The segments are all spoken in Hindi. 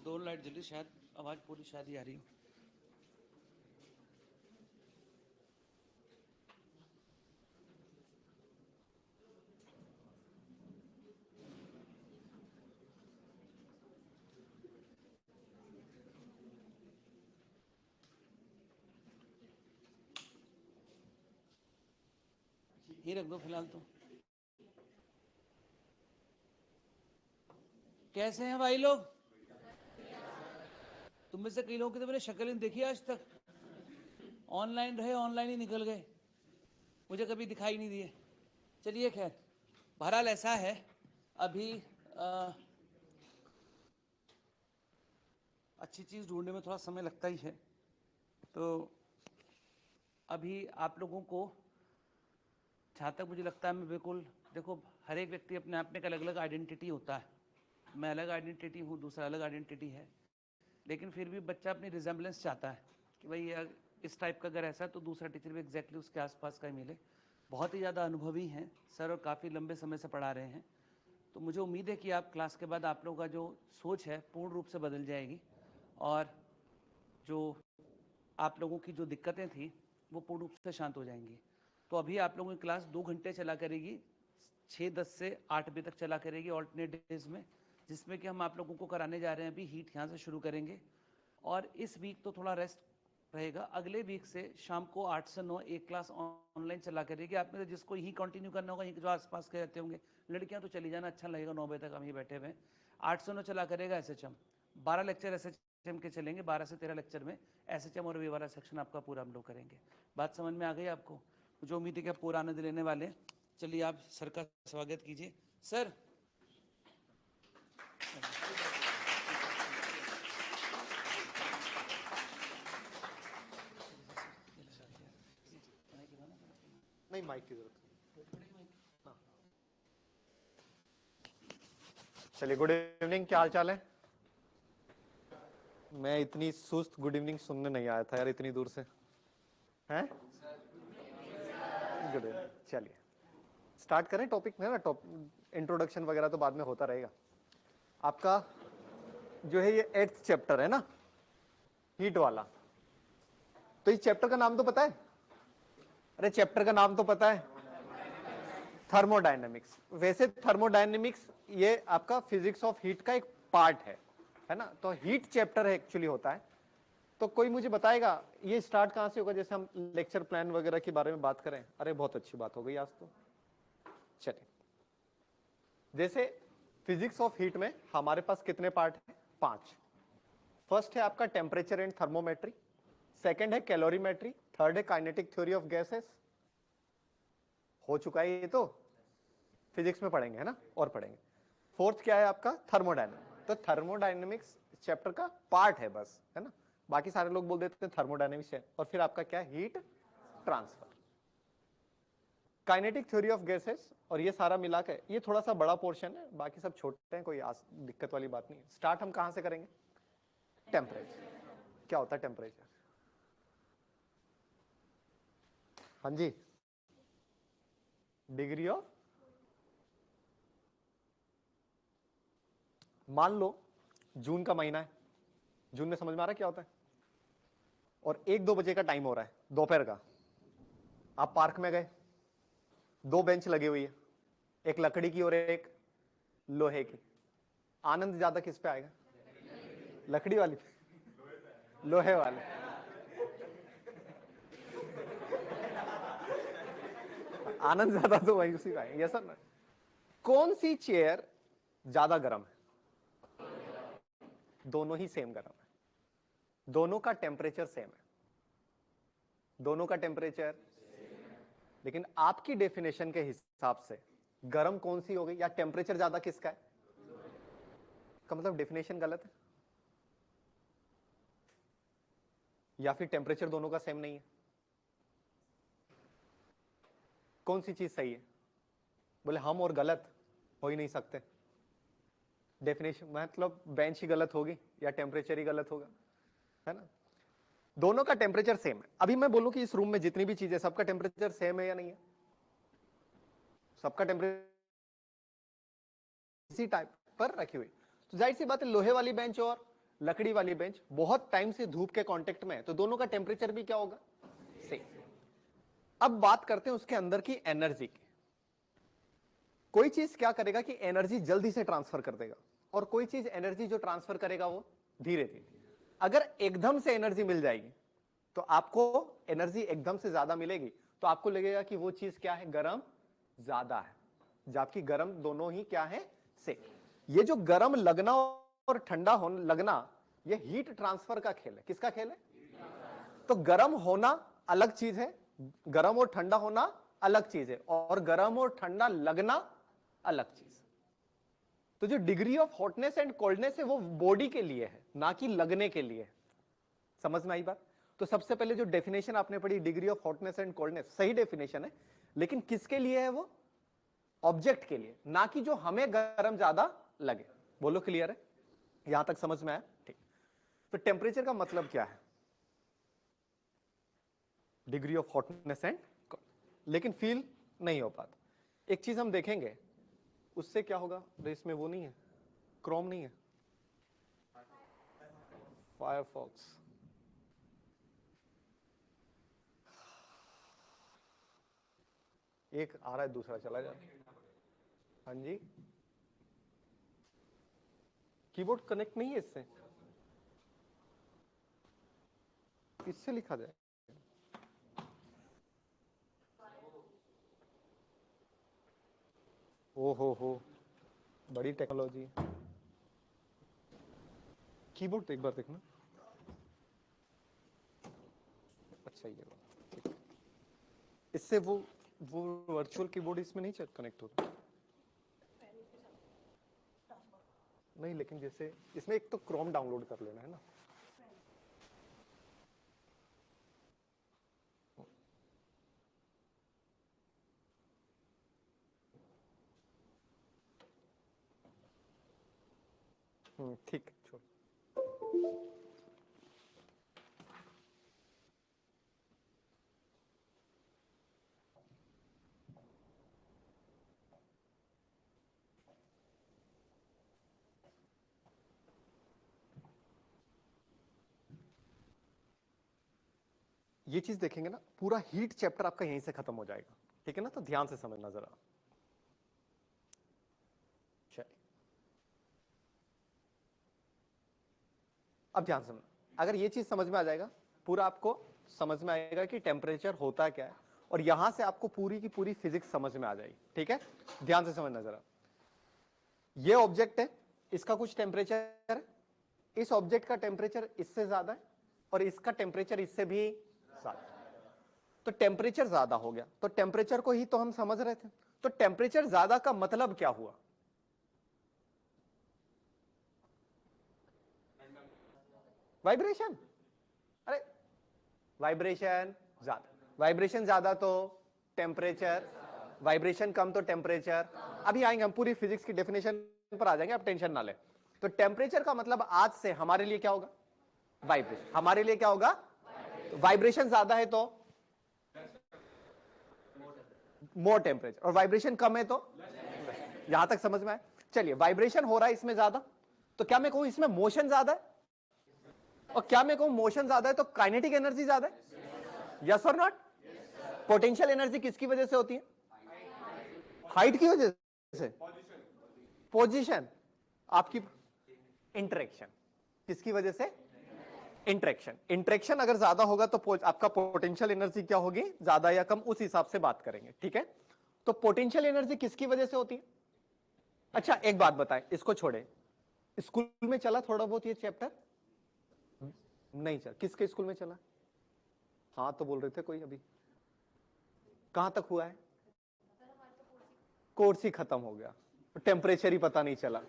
दोनों लाइट जली, शायद आवाज पूरी शायद ही आ रही हो। ये रख दो फिलहाल तो। कैसे हैं भाई लोग? तुम में से कई लोगों की तो मैंने शक्ल नहीं देखी आज तक। ऑनलाइन रहे, ऑनलाइन ही निकल गए, मुझे कभी दिखाई नहीं दिए। चलिए खैर, बहरहाल ऐसा है अभी अच्छी चीज़ ढूंढने में थोड़ा समय लगता ही है। तो अभी आप लोगों को जहाँ तक मुझे लगता है, मैं बिल्कुल, देखो हर एक व्यक्ति अपने आप में एक अलग अलग आइडेंटिटी होता है। मैं अलग आइडेंटिटी हूँ, दूसरा अलग आइडेंटिटी है, लेकिन फिर भी बच्चा अपनी रिजेंबलेंस चाहता है कि भाई यार इस टाइप का अगर ऐसा है तो दूसरा टीचर भी एग्जैक्टली उसके आसपास का ही मिले। बहुत ही ज़्यादा अनुभवी हैं सर और काफ़ी लंबे समय से पढ़ा रहे हैं, तो मुझे उम्मीद है कि आप क्लास के बाद आप लोगों का जो सोच है पूर्ण रूप से बदल जाएगी और जो आप लोगों की जो दिक्कतें थी वो पूर्ण रूप से शांत हो जाएंगी। तो अभी आप लोगों की क्लास 2 घंटे चला करेगी, 6:10 से 8 बजे तक चला करेगी ऑल्टरनेट डेज में, जिसमें कि हम आप लोगों को कराने जा रहे हैं। अभी हीट यहाँ से शुरू करेंगे और इस वीक तो थोड़ा रेस्ट रहेगा। अगले वीक से शाम को 8 से 9 एक क्लास ऑनलाइन चला करेगी। आप में से जिसको यही कंटिन्यू करना होगा, जो आसपास के रहते होंगे, लड़कियां तो चली जाना, अच्छा लगेगा, 9 बजे तक हम ही बैठे हुए हैं। 8 से 9 चला करेगा एसएचएम, 12 लेक्चर एसएचएम के चलेंगे, 12 से 13 लेक्चर में एसएचएम और वी वाला सेक्शन आपका पूरा हम लोग करेंगे। बात समझ में आ गई आपको? मुझे उम्मीद है कि आप पूरा आनंद लेने वाले। चलिए आप सर का स्वागत कीजिए। सर नहीं, माइक की जरूरत। चलिए, गुड इवनिंग, क्या हाल चाल है? मैं इतनी सुस्त गुड इवनिंग सुनने नहीं आया था यार, इतनी दूर से। हैं? Good evening. चलिए स्टार्ट करें टॉपिक में ना। इंट्रोडक्शन वगैरह तो बाद में होता रहेगा। आपका जो है ये 8th चैप्टर है ना, हीट वाला। तो इस चैप्टर का नाम तो पता है? अरे चैप्टर का नाम तो पता है, थर्मोडायनेमिक्स। वैसे थर्मोडायनेमिक्स ये आपका फिजिक्स ऑफ हीट का एक पार्ट है ना। तो हीट चैप्टर एक्चुअली होता है। तो कोई मुझे बताएगा ये स्टार्ट कहां से होगा, जैसे हम लेक्चर प्लान वगैरह के बारे में बात करें? अरे बहुत अच्छी बात हो गई आज तो। चलिए, जैसे फिजिक्स ऑफ हीट में हमारे पास कितने पार्ट हैं? 5। फर्स्ट है आपका टेम्परेचर एंड थर्मोमेट्री, सेकंड है कैलोरीमेट्री, थर्ड है काइनेटिक थ्योरी ऑफ गैसेस। हो चुका है ये, तो फिजिक्स में पढ़ेंगे है ना, और पढ़ेंगे। फोर्थ क्या है आपका? थर्मोडायनेमिक्स। तो थर्मोडायनेमिक्स चैप्टर का पार्ट है बस, है ना। बाकी सारे लोग बोल देते हैं थर्मोडायनेमिक्स है। और फिर आपका क्या? Heat transfer, kinetic theory of gases, और ये सारा मिला के ये थोड़ा सा बड़ा पोर्शन है, बाकी सब छोटे हैं, कोई दिक्कत वाली बात नहीं है। स्टार्ट हम कहां से करेंगे? टेम्परेचर। क्या होता है टेम्परेचर? हाँ जी, डिग्री ऑफ, मान लो जून का महीना है, जून में समझ में आ रहा है क्या होता है? और 1-2 बजे का टाइम हो रहा है दोपहर का। आप पार्क में गए, 2 बेंच लगी हुई है, एक लकड़ी की और एक लोहे की। आनंद ज्यादा किस पे आएगा? लकड़ी वाली पे, लोहे वाले। आनंद ज्यादा तो वही उसी का है, ये सब। कौन सी चेयर ज्यादा गर्म है? दोनों ही सेम गर्म है, दोनों का टेम्परेचर सेम है, दोनों का टेम्परेचर। लेकिन आपकी डेफिनेशन के हिसाब से गर्म कौन सी हो गई, या टेम्परेचर ज्यादा किसका है? का मतलब डेफिनेशन गलत है, या फिर टेम्परेचर दोनों का सेम नहीं है? कौन सी चीज सही है? बोले हम और गलत हो ही नहीं सकते। डेफिनेशन मतलब बेंच ही गलत होगी या टेम्परेचर ही गलत होगा, है ना। दोनों का टेम्परेचर सेम है। अभी मैं बोलूं कि इस रूम में जितनी भी चीजें, सबका टेम्परेचर सेम है या नहीं है? सबका टेम्परेचर इसी टाइप पर रखी हुई। तो जाहिर सी बात है लोहे वाली बेंच और लकड़ी वाली बेंच बहुत टाइम से धूप के कांटेक्ट में है, तो दोनों का टेम्परेचर भी क्या होगा, सेम। अब बात करते हैं उसके अंदर की एनर्जी की। कोई चीज क्या करेगा कि एनर्जी जल्दी से ट्रांसफर कर देगा, और कोई चीज एनर्जी जो ट्रांसफर करेगा वो धीरे धीरे। अगर एकदम से एनर्जी मिल जाएगी तो आपको एनर्जी एकदम से ज्यादा मिलेगी, तो आपको लगेगा कि वो चीज क्या है, गर्म ज्यादा है, जबकि गर्म दोनों ही क्या है, से। ये जो गर्म लगना और ठंडा होने लगना, ये हीट ट्रांसफर का खेल है। किसका खेल है? तो गर्म होना अलग चीज है, गर्म और ठंडा होना अलग चीज है, और गर्म और ठंडा लगना अलग चीज। तो जो degree of hotness and coldness है वो बॉडी के लिए है, ना कि लगने के लिए। समझ में आई बात? तो सबसे पहले जो डेफिनेशन आपने पढ़ी degree of hotness and coldness, सही डेफिनेशन है, लेकिन किसके लिए है वो? ऑब्जेक्ट के लिए, ना कि जो हमें गर्म ज्यादा लगे। बोलो क्लियर है? यहां तक समझ में आया? ठीक। तो टेम्परेचर का मतलब क्या है? डिग्री ऑफ हॉटनेस एंड, लेकिन फील नहीं हो पाता। एक चीज हम देखेंगे, उससे क्या होगा, इसमें वो नहीं है, क्रोम नहीं है, फायरफॉक्स। एक आ रहा है, दूसरा चला जा रहा है। हाँ जी, कीबोर्ड कनेक्ट नहीं है इससे, इससे लिखा जाए। ओ हो, बड़ी टेक्नोलॉजी। कीबोर्ड एक बार देखना। अच्छा, ये वाला। इससे वो वर्चुअल कीबोर्ड इसमें नहीं कनेक्ट होता। नहीं, लेकिन जैसे इसमें एक तो क्रोम डाउनलोड कर लेना है ना। ठीक, छोड़। ये चीज देखेंगे ना, पूरा हीट चैप्टर आपका यहीं से खत्म हो जाएगा। ठीक है ना? तो ध्यान से समझना जरा। अब ध्यान से समझना, अगर ये चीज समझ में आ जाएगा, पूरा आपको समझ में आएगा कि टेम्परेचर होता क्या है, और यहां से आपको पूरी की पूरी फिजिक्स समझ में आ जाएगी। ठीक है? ध्यान से समझना जरा। ये ऑब्जेक्ट है, इसका कुछ टेम्परेचर है, इस ऑब्जेक्ट का टेम्परेचर इससे ज्यादा है, और इसका टेम्परेचर इससे भी ज्यादा। तो टेम्परेचर ज्यादा हो गया, तो टेम्परेचर को ही तो हम समझ रहे थे। तो टेम्परेचर ज्यादा का मतलब क्या हुआ? वाइब्रेशन। अरे, वाइब्रेशन ज्यादा, वाइब्रेशन ज्यादा तो टेम्परेचर, वाइब्रेशन कम तो टेम्परेचर। अभी आएंगे हम, पूरी फिजिक्स की डेफिनेशन पर आ जाएंगे, आप टेंशन ना ले। तो टेम्परेचर का मतलब आज से हमारे लिए क्या होगा? वाइब्रेशन। हमारे लिए क्या होगा? तो वाइब्रेशन ज्यादा है तो मोर टेम्परेचर, और वाइब्रेशन कम है तो, यहां तक समझ में आए? चलिए, वाइब्रेशन हो रहा है इसमें ज्यादा, तो क्या मैं कहूं इसमें मोशन ज्यादा है? और क्या मैं कहूं मोशन ज्यादा है तो काइनेटिक एनर्जी ज्यादा है? यस और नॉट? पोटेंशियल एनर्जी किसकी वजह से होती है? हाइट की वजह से। पोजीशन, आपकी इंटरेक्शन, किसकी वजह से? इंटरेक्शन। इंटरेक्शन अगर ज्यादा होगा तो आपका पोटेंशियल एनर्जी क्या होगी, ज्यादा या कम, उस हिसाब से बात करेंगे। ठीक है? तो पोटेंशियल एनर्जी किसकी वजह से होती है? अच्छा, एक बात बताएं, इसको छोड़े, स्कूल में चला थोड़ा बहुत ये चैप्टर? नहीं चला। किसके स्कूल में चला? हाँ तो बोल रहे थे कोई अभी। कहां तक हुआ है? कोर्स ही खत्म हो गया, टेम्परेचर ही पता नहीं चला।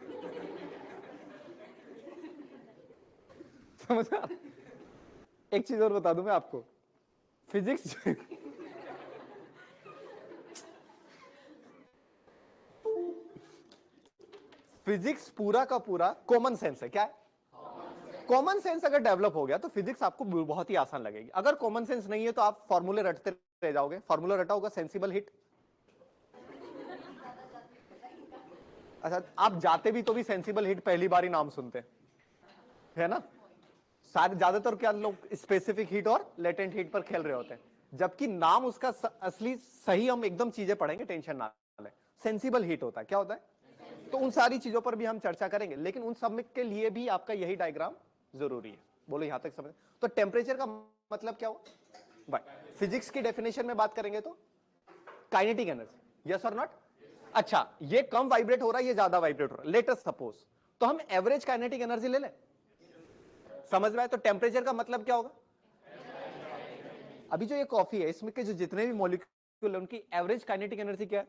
समझ आ? एक चीज और बता दूं मैं आपको, फिजिक्स फिजिक्स पूरा का पूरा कॉमन सेंस है। क्या है? कॉमन सेंस अगर डेवलप हो गया तो फिजिक्स आपको बहुत ही आसान लगेगी। अगर कॉमन सेंस नहीं है तो आप फॉर्मूले रटते रह जाओगे। फॉर्मूला रटा होगा, सेंसिबल हीट। अच्छा, आप जाते भी तो भी सेंसिबल हीट पहली बार ही नाम सुनते। है ना। सारे ज्यादातर क्या लोग स्पेसिफिक हीट और लेटेंट हीट पर खेल रहे होते हैं, जबकि नाम उसका असली सही हम एकदम चीजें पढ़ेंगे, टेंशन ना लें। सेंसिबल हीट होता है, क्या होता है, तो उन सारी चीजों पर भी हम चर्चा करेंगे, लेकिन उन सब के लिए भी आपका यही डायग्राम जरूरी है। बोलो यहां तक समझ। तो टेम्परेचर का मतलब क्या हुआ भाई, फिजिक्स की डेफिनेशन में बात करेंगे तो काइनेटिक एनर्जी, यस और नॉट। अच्छा, ये कम वाइब्रेट हो रहा है, ये ज्यादा वाइब्रेट हो रहा है, लेट अस सपोज, तो हम एवरेज काइनेटिक एनर्जी ले लें, समझ में आए। तो टेम्परेचर का मतलब क्या होगा, अभी जो ये कॉफी है इसमें के जो जितने भी मॉलिक्यूल है उनकी एवरेज काइनेटिक एनर्जी क्या है।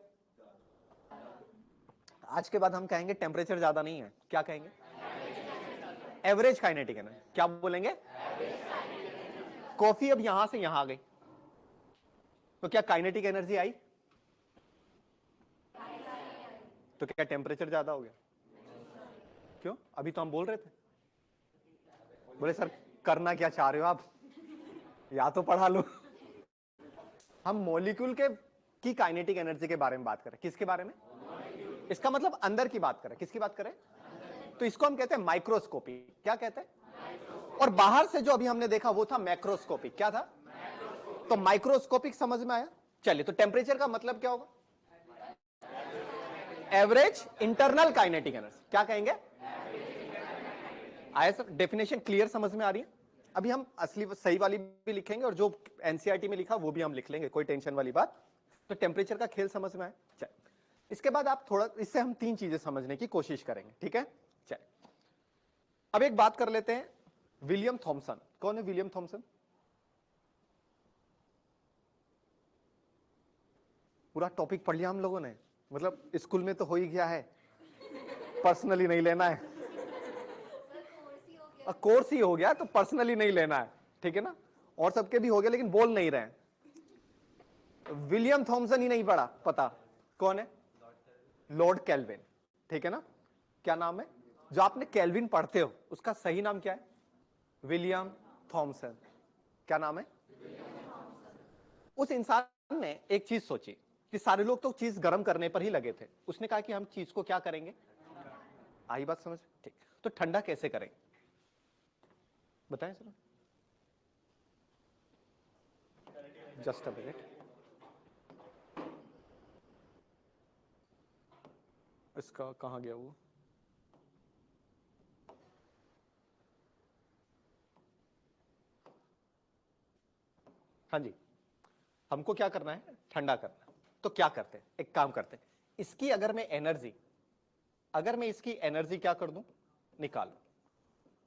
आज के बाद हम कहेंगे टेम्परेचर ज्यादा नहीं है, क्या कहेंगे, एवरेज काइनेटिक एनर्जी, क्या बोलेंगे। कॉफी अब यहां से यहां आ गई, तो क्या काइनेटिक एनर्जी आई, तो क्या टेम्परेचर ज्यादा हो गया, क्यों, अभी तो हम बोल रहे थे। बोले सर करना क्या चाह रहे हो आप, या तो पढ़ा लो। हम मॉलिक्यूल के की काइनेटिक एनर्जी के बारे में बात करें, किसके बारे में, इसका मतलब अंदर की बात करें, किसकी बात करें, तो इसको हम कहते हैं माइक्रोस्कोपी, क्या कहते हैं, और बाहर से जो अभी हमने देखा वो था मैक्रोस्कोपिक, क्या था, तो माइक्रोस्कोपिक समझ में आया। चलिए, तो टेम्परेचर का मतलब क्या होगा, एवरेज इंटरनल काइनेटिक एनर्जी, क्या कहेंगे, आया सर, डेफिनेशन क्लियर समझ में आ रही है। अभी हम असली सही वाली भी लिखेंगे और जो एनसीईआरटी में लिखा वो भी हम लिख लेंगे, कोई टेंशन वाली बात। तो टेम्परेचर का खेल समझ में आया। चल, इसके बाद आप थोड़ा, इससे हम 3 चीजें समझने की कोशिश करेंगे, ठीक है। चल, अब एक बात कर लेते हैं, विलियम थॉमसन, कौन है विलियम थॉमसन, पूरा टॉपिक पढ़ लिया हम लोगों ने, मतलब स्कूल में तो हो ही गया है, पर्सनली नहीं लेना है, कोर्स ही हो गया तो पर्सनली नहीं लेना है, ठीक है ना, और सबके भी हो गया लेकिन बोल नहीं रहे हैं। विलियम थॉमसन ही नहीं पढ़ा, पता कौन है, लॉर्ड केल्विन, ठीक है ना, क्या नाम है, जो आपने केल्विन पढ़ते हो उसका सही नाम क्या है, विलियम थॉमसन, क्या नाम है। उस इंसान ने एक चीज सोची कि सारे लोग तो चीज गर्म करने पर ही लगे थे, उसने कहा कि हम चीज को क्या करेंगे, आई बात समझ, ठीक, तो ठंडा कैसे करेंगे, बताएं सर, जस्ट अ मिनट, इसका कहां गया वो, हाँ जी, हमको क्या करना है, ठंडा करना है। तो क्या करते हैं, एक काम करते हैं, इसकी अगर मैं एनर्जी, अगर मैं इसकी एनर्जी क्या कर दूं, निकालूं,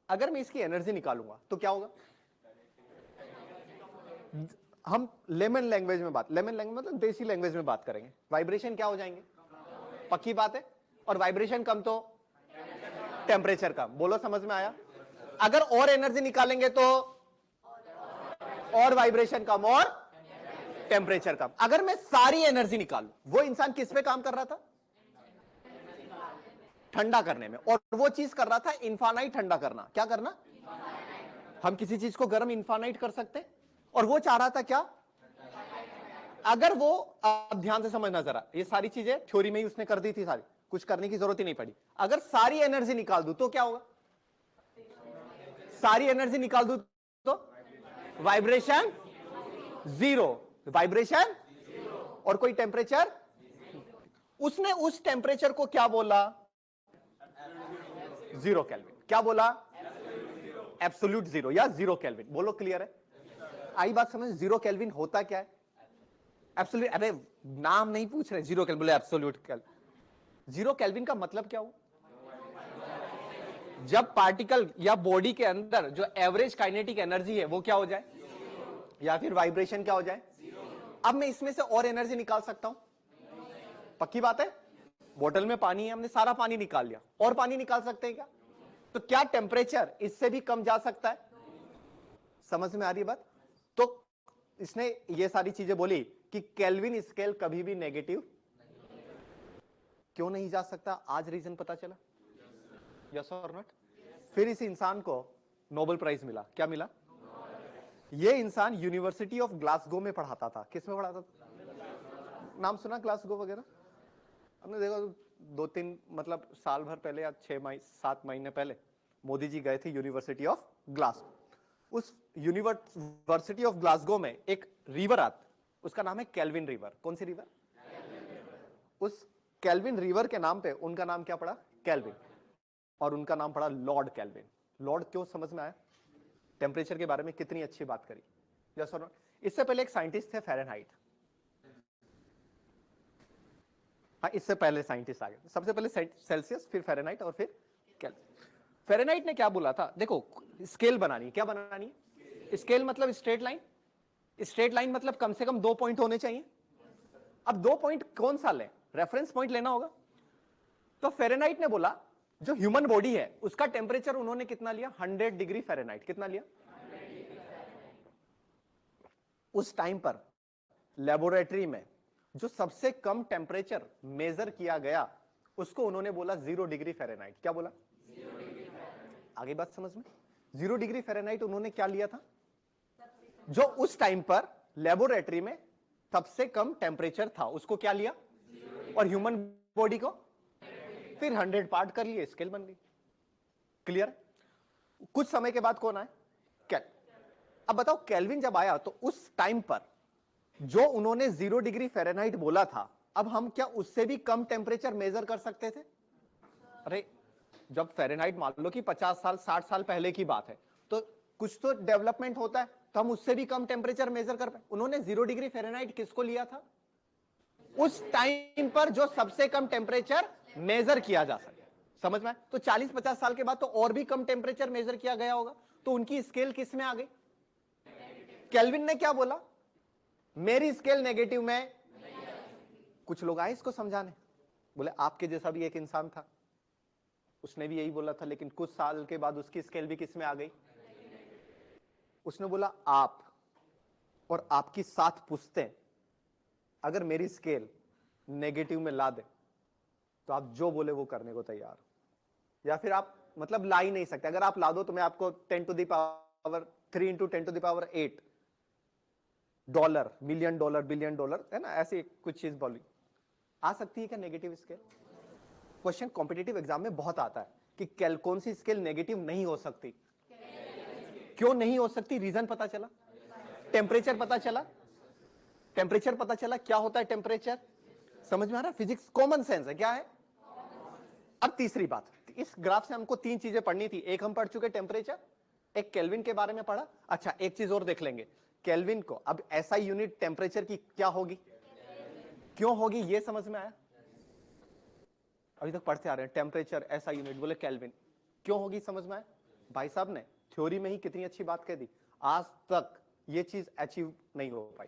अगर मैं इसकी एनर्जी निकालूंगा तो क्या होगा, हम लेमन लैंग्वेज में बात, लेमन लैंग्वेज मतलब देसी लैंग्वेज में बात करेंगे, वाइब्रेशन क्या हो जाएंगे, पक्की बात है, और वाइब्रेशन कम तो टेम्परेचर कम, बोलो समझ में आया। अगर और एनर्जी निकालेंगे तो और वाइब्रेशन कम और टेम्परेचर कम। अगर मैं सारी एनर्जी निकालूं, वो इंसान किस पे काम कर रहा था, ठंडा करने में, और वो चीज कर रहा था इनफानाइट ठंडा करना, क्या करना, हम किसी चीज को गर्म इनफानाइट कर सकते हैं, और वो चाह रहा था क्या, अगर वो, अब ध्यान से समझना जरा, ये सारी चीजें थ्योरी में ही उसने कर दी थी सारी, कुछ करने की जरूरत ही नहीं पड़ी। अगर सारी एनर्जी निकाल दूं तो क्या होगा, सारी एनर्जी निकाल दूं तो वाइब्रेशन जीरो, वाइब्रेशन और कोई टेम्परेचर, उसने उस टेम्परेचर को क्या बोला, जीरो केल्विन, क्या बोला, एब्सोल्यूट जीरो या जीरो केल्विन, बोलो क्लियर है, आई बात समझ। जीरो केल्विन होता क्या है, एब्सोल्यूट, अरे नाम नहीं पूछ रहे, जीरो केल्विन बोले एब्सोल्यूट केल्विन, जीरो केल्विन का मतलब क्या हुआ, जब पार्टिकल या बॉडी के अंदर जो एवरेज काइनेटिक एनर्जी है वो क्या हो जाए, या फिर वाइब्रेशन क्या हो जाए। अब मैं इसमें से और एनर्जी निकाल सकता हूं, पक्की बात है, बोतल में पानी है, हमने सारा पानी निकाल लिया, और पानी निकाल सकते हैं क्या, तो क्या टेम्परेचर इससे भी कम जा सकता है, समझ में आ रही है बात। तो इसने ये सारी चीजें बोली कि केल्विन स्केल कभी भी नेगेटिव क्यों नहीं जा सकता, आज रीजन पता चला, यस और नॉट। फिर इस इंसान को नोबेल प्राइज मिला, क्या मिला, ये इंसान यूनिवर्सिटी ऑफ ग्लासगो में पढ़ाता था, किस में पढ़ाता था, नाम सुना ग्लासगो वगैरह, हमने देखा 2-3 मतलब साल भर पहले या 6 महीने 7 महीने पहले मोदी जी गए थे यूनिवर्सिटी ऑफ ग्लासगो। उस यूनिवर्सिटी ऑफ ग्लासगो में एक रिवर आता, उसका नाम है कैल्विन रिवर। कौन सी रिवर? उस कैल्विन रिवर के नाम पे उनका नाम क्या पड़ा? कैल्विन। और उनका नाम पड़ा लॉर्ड कैल्विन। लॉर्ड क्यों? समझ में आया? टेम्परेचर के बारे में कितनी अच्छी बात करी। यस और नो? इससे पहले एक साइंटिस्ट थे फ़ारेनहाइट। हाँ, इससे पहले साइंटिस्ट आ गए। सबसे पहले सेल्सियस, फिर फ़ारेनहाइट और फिर केल्विन। फ़ारेनहाइट ने क्या बोला था? देखो, स्केल बनानी। क्या बनानी है? स्केल मतलब स्ट्रेट लाइन। स्ट्रेट लाइन मतलब कम से कम 2 पॉइंट होने चाहिए। अब 2 पॉइंट कौन सा ले? रेफरेंस पॉइंट लेना होगा। तो फ़ारेनहाइट ने बोला जो ह्यूमन बॉडी है उसका टेम्परेचर उन्होंने कितना लिया? 100 डिग्री फ़ारेनहाइट। कितना लिया? उस टाइम पर लेबोरेटरी में जो सबसे कम टेम्परेचर मेजर किया गया उसको उन्होंने बोला 0 डिग्री फ़ारेनहाइट। क्या बोला? 0 डिग्री फ़ारेनहाइट। आगे बात समझ में? 0 डिग्री फ़ारेनहाइट उन्होंने क्या लिया था? जो उस टाइम पर लेबोरेटरी में सबसे कम टेम्परेचर था उसको क्या लिया? और ह्यूमन बॉडी को फिर 100 पार्ट कर लिए, स्केल बन गई। क्लियर? कुछ समय के बाद कौन आए? अब बताओ, केल्विन जब आया तो उस टाइम पर जो उन्होंने 0 डिग्री फ़ारेनहाइट बोला था, अब हम क्या उससे भी कम टेम्परेचर मेजर कर सकते थे? अरे जब फ़ारेनहाइट मान लो कि 50 साल 60 साल पहले की बात है, तो कुछ तो डेवलपमेंट होता है, तो हम उससे भी कम टेम्परेचर मेजर कर पाए। उन्होंने 0 डिग्री फ़ारेनहाइट किसको लिया था? उस टाइम पर जो सबसे कम टेम्परेचर मेजर किया जा सके। समझ में? तो 40-50 साल के बाद तो और भी कम टेम्परेचर मेजर किया गया होगा, तो उनकी स्केल किस में आ गई? केल्विन ने क्या बोला? मेरी स्केल नेगेटिव में। कुछ लोग आए इसको समझाने, बोले आपके जैसा भी एक इंसान था, उसने भी यही बोला था, लेकिन कुछ साल के बाद उसकी स्केल भी किस में आ गई? उसने बोला आप और आपकी 7 पुश्तें अगर मेरी स्केल नेगेटिव में ला दे तो आप जो बोले वो करने को तैयार हो, या फिर आप मतलब ला ही नहीं सकते। अगर आप ला दो तो मैं आपको 10 to the power 3 into 10 to the power 8 dollar, million dollar, billion dollar, है ना, ऐसी कुछ चीज बोली। आ सकती है क्या negative scale? Question competitive exam में बहुत आता है कि कौन सी स्केल नेगेटिव नहीं हो सकती। क्यों नहीं हो सकती? रीजन पता चला, टेम्परेचर पता चला। टेम्परेचर पता चला क्या होता है टेम्परेचर? समझ में आ रहा है? फिजिक्स कॉमन सेंस है। क्या है? अब तीसरी बात, इस ग्राफ से हमको 3 चीजें पढ़नी थी। एक हम पढ़ चुके टेम्परेचर, एक केल्विन के बारे में पढ़ा। अच्छा, एक चीज और देख लेंगे, केल्विन को अब ऐसा यूनिट टेम्परेचर की क्या होगी, क्यों होगी, ये समझ में आया? अभी तक पढ़ते आ रहे हैं, टेम्परेचर ऐसा यूनिट, बोले केल्विन क्यों होगी, समझ में आया? भाई साहब ने थ्योरी में ही कितनी अच्छी बात कह दी, आज तक ये चीज अचीव नहीं हो पाई।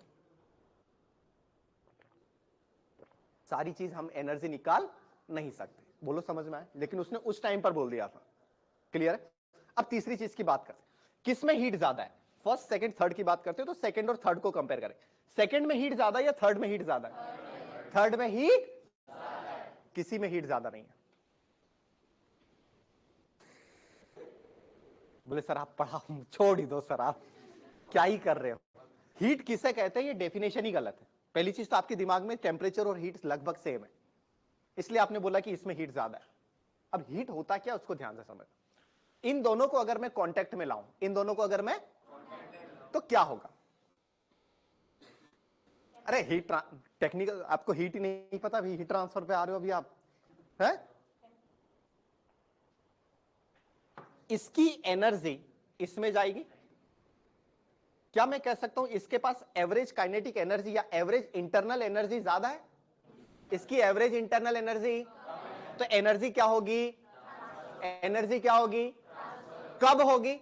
सारी चीज हम एनर्जी निकाल नहीं सकते, बोलो समझ में आया? लेकिन उसने उस टाइम पर बोल दिया था। क्लियर है? अब तीसरी चीज की बात करते, किसमें हीट ज्यादा है? फर्स्ट सेकंड थर्ड की बात करते हो तो सेकंड और थर्ड को कंपेयर करें। सेकंड में हीट ज्यादा या थर्ड में हीट ज्यादा है? थर्ड में हीट, किसी में हीट ज्यादा नहीं है। बोले सर आप पढ़ा, छोड़ ही दो सर, आप क्या ही कर रहे हो। हीट किसे कहते हैं ये डेफिनेशन ही गलत है। पहली चीज तो आपके दिमाग में टेम्परेचर और हीट लगभग सेम है, इसलिए आपने बोला कि इसमें हीट ज्यादा है। अब हीट होता क्या उसको ध्यान से समझ। इन दोनों को अगर मैं कांटेक्ट में लाऊं, इन दोनों को अगर मैं, तो क्या होगा? अरे हीट टेक्निकल, आपको हीट ही नहीं पता, अभी हीट ट्रांसफर पे आ रहे हो अभी आप, है? इसकी एनर्जी इसमें जाएगी। क्या मैं कह सकता हूं इसके पास एवरेज काइनेटिक एनर्जी या एवरेज इंटरनल एनर्जी ज्यादा है? इसकी एवरेज इंटरनल एनर्जी, तो एनर्जी क्या होगी? एनर्जी क्या होगी? कब होगी?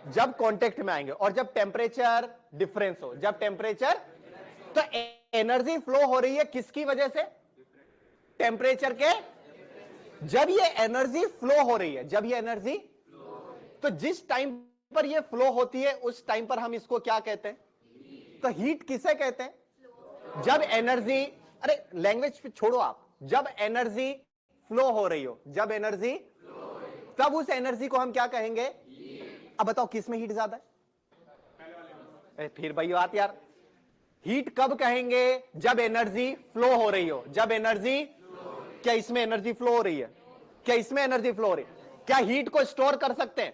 जब कांटेक्ट में आएंगे और जब टेम्परेचर डिफरेंस हो। जब टेम्परेचर, तो एनर्जी फ्लो हो रही है किसकी वजह से? टेम्परेचर के। जब ये एनर्जी फ्लो हो रही है, जब ये एनर्जी, तो जिस टाइम पर ये फ्लो होती है उस टाइम पर हम इसको क्या कहते हैं? तो हीट किसे कहते हैं? जब एनर्जी, अरे लैंग्वेज छोड़ो आप, जब एनर्जी फ्लो हो रही हो, जब एनर्जी, तब उस एनर्जी को हम क्या कहेंगे? अब बताओ किस में हीट ज्यादा है? फिर वही बात यार, हीट कब कहेंगे? जब एनर्जी फ्लो हो रही हो। जब एनर्जी, क्या इसमें एनर्जी फ्लो हो रही है? क्या इसमें एनर्जी फ्लो हो रही है? क्या हीट को स्टोर कर सकते हैं?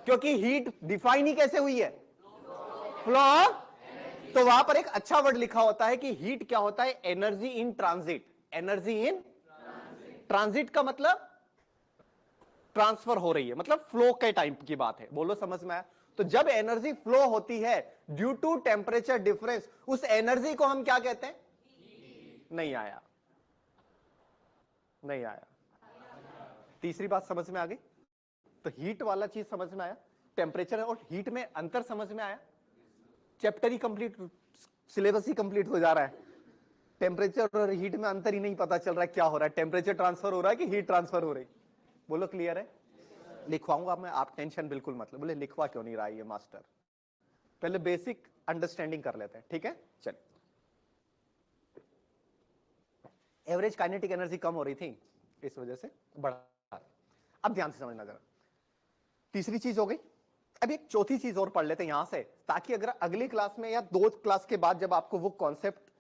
क्योंकि हीट डिफाइन ही कैसे हुई है? Flow of. तो वहां पर एक अच्छा वर्ड लिखा होता है कि हीट क्या होता है? Energy in transit. Energy in transit का मतलब ट्रांसफर हो रही है, मतलब फ्लो के टाइम की बात है। बोलो समझ में आया? तो जब एनर्जी फ्लो होती है ड्यू टू टेम्परेचर डिफरेंस, उस एनर्जी को हम क्या कहते हैं? नहीं आया, नहीं आया। तीसरी बात समझ में आ गई? तो हीट वाला चीज समझ में आया, टेम्परेचर और हीट में अंतर समझ में आया। चैप्टर ही कंप्लीट, सिलेबस ही कंप्लीट हो जा रहा है, टेम्परेचर और हीट में अंतर ही नहीं पता चल रहा है क्या हो रहा है, टेम्परेचर ट्रांसफर हो रहा है कि हीट ट्रांसफर हो रही? बोलो क्लियर है? लिखवाऊंगा मैं, आप टेंशन बिल्कुल मत लो। बोले लिखवा क्यों नहीं रहा है ये मास्टर? पहले बेसिक अंडरस्टैंडिंग कर लेते हैं, ठीक है? चल, एवरेज काइनेटिक एनर्जी कम हो रही थी, इस वजह से बढ़ा। अब ध्यान से समझना जरा, तीसरी चीज हो गई। अब एक चौथी चीज और पढ़ लेते हैं यहां से, ताकि अगर अगली क्लास में या 2 क्लास के बाद जब आपको वो कॉन्सेप्ट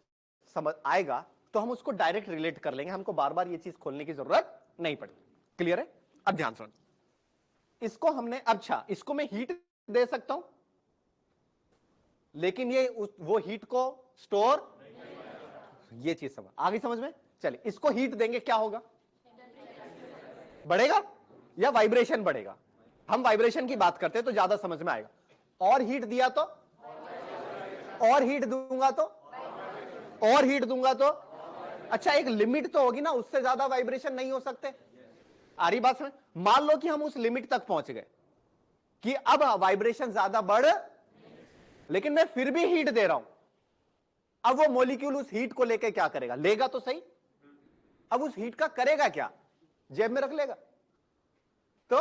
समझ आएगा तो हम उसको डायरेक्ट रिलेट कर लेंगे, हमको बार बार ये चीज खोलने की जरूरत नहीं पड़ेगी। क्लियर है? अब ध्यान सुन, इसको हमने, अच्छा इसको मैं हीट दे सकता हूं, लेकिन ये वो हीट को स्टोर, ये चीज समझ आ गई समझ में? चलिए, इसको हीट देंगे क्या होगा? बढ़ेगा या वाइब्रेशन बढ़ेगा? हम वाइब्रेशन की बात करते हैं तो ज्यादा समझ में आएगा। और हीट दिया तो, और हीट दूंगा तो, और हीट दूंगा तो, अच्छा एक लिमिट तो होगी ना, उससे ज्यादा वाइब्रेशन नहीं हो सकते। आ रही बात समझ? मान लो कि हम उस लिमिट तक पहुंच गए कि अब वाइब्रेशन ज्यादा बढ़, लेकिन मैं फिर भी हीट दे रहा हूं। अब वो मॉलिक्यूल उस हीट को लेके क्या करेगा? लेगा तो सही, अब उस हीट का करेगा क्या? जेब में रख लेगा? तो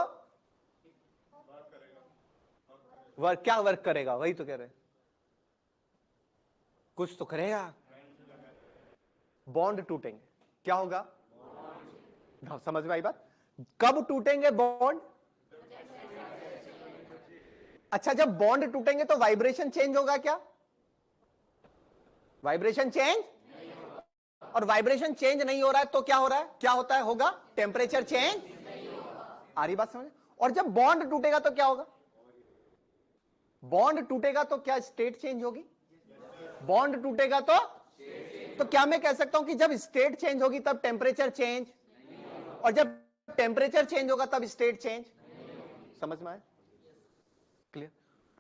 वर्क, क्या वर्क करेगा? वही तो कह रहे हैं, कुछ तो करेगा। बॉन्ड टूटेंगे, क्या होगा? समझ में आई बात? कब टूटेंगे बॉन्ड? अच्छा, जब बॉन्ड टूटेंगे तो वाइब्रेशन चेंज होगा क्या? वाइब्रेशन चेंज, और वाइब्रेशन चेंज नहीं हो रहा है तो क्या हो रहा है? क्या होता है? होगा टेम्परेचर चेंज। आ रही बात समझ? और जब बॉन्ड टूटेगा तो क्या होगा? बॉन्ड टूटेगा तो क्या स्टेट चेंज होगी? बॉन्ड टूटेगा तो क्या मैं कह सकता हूं कि जब स्टेट चेंज होगी तब टेम्परेचर चेंज, और जब टेम्परेचर चेंज होगा तब स्टेट चेंज? समझ में आया? क्लियर?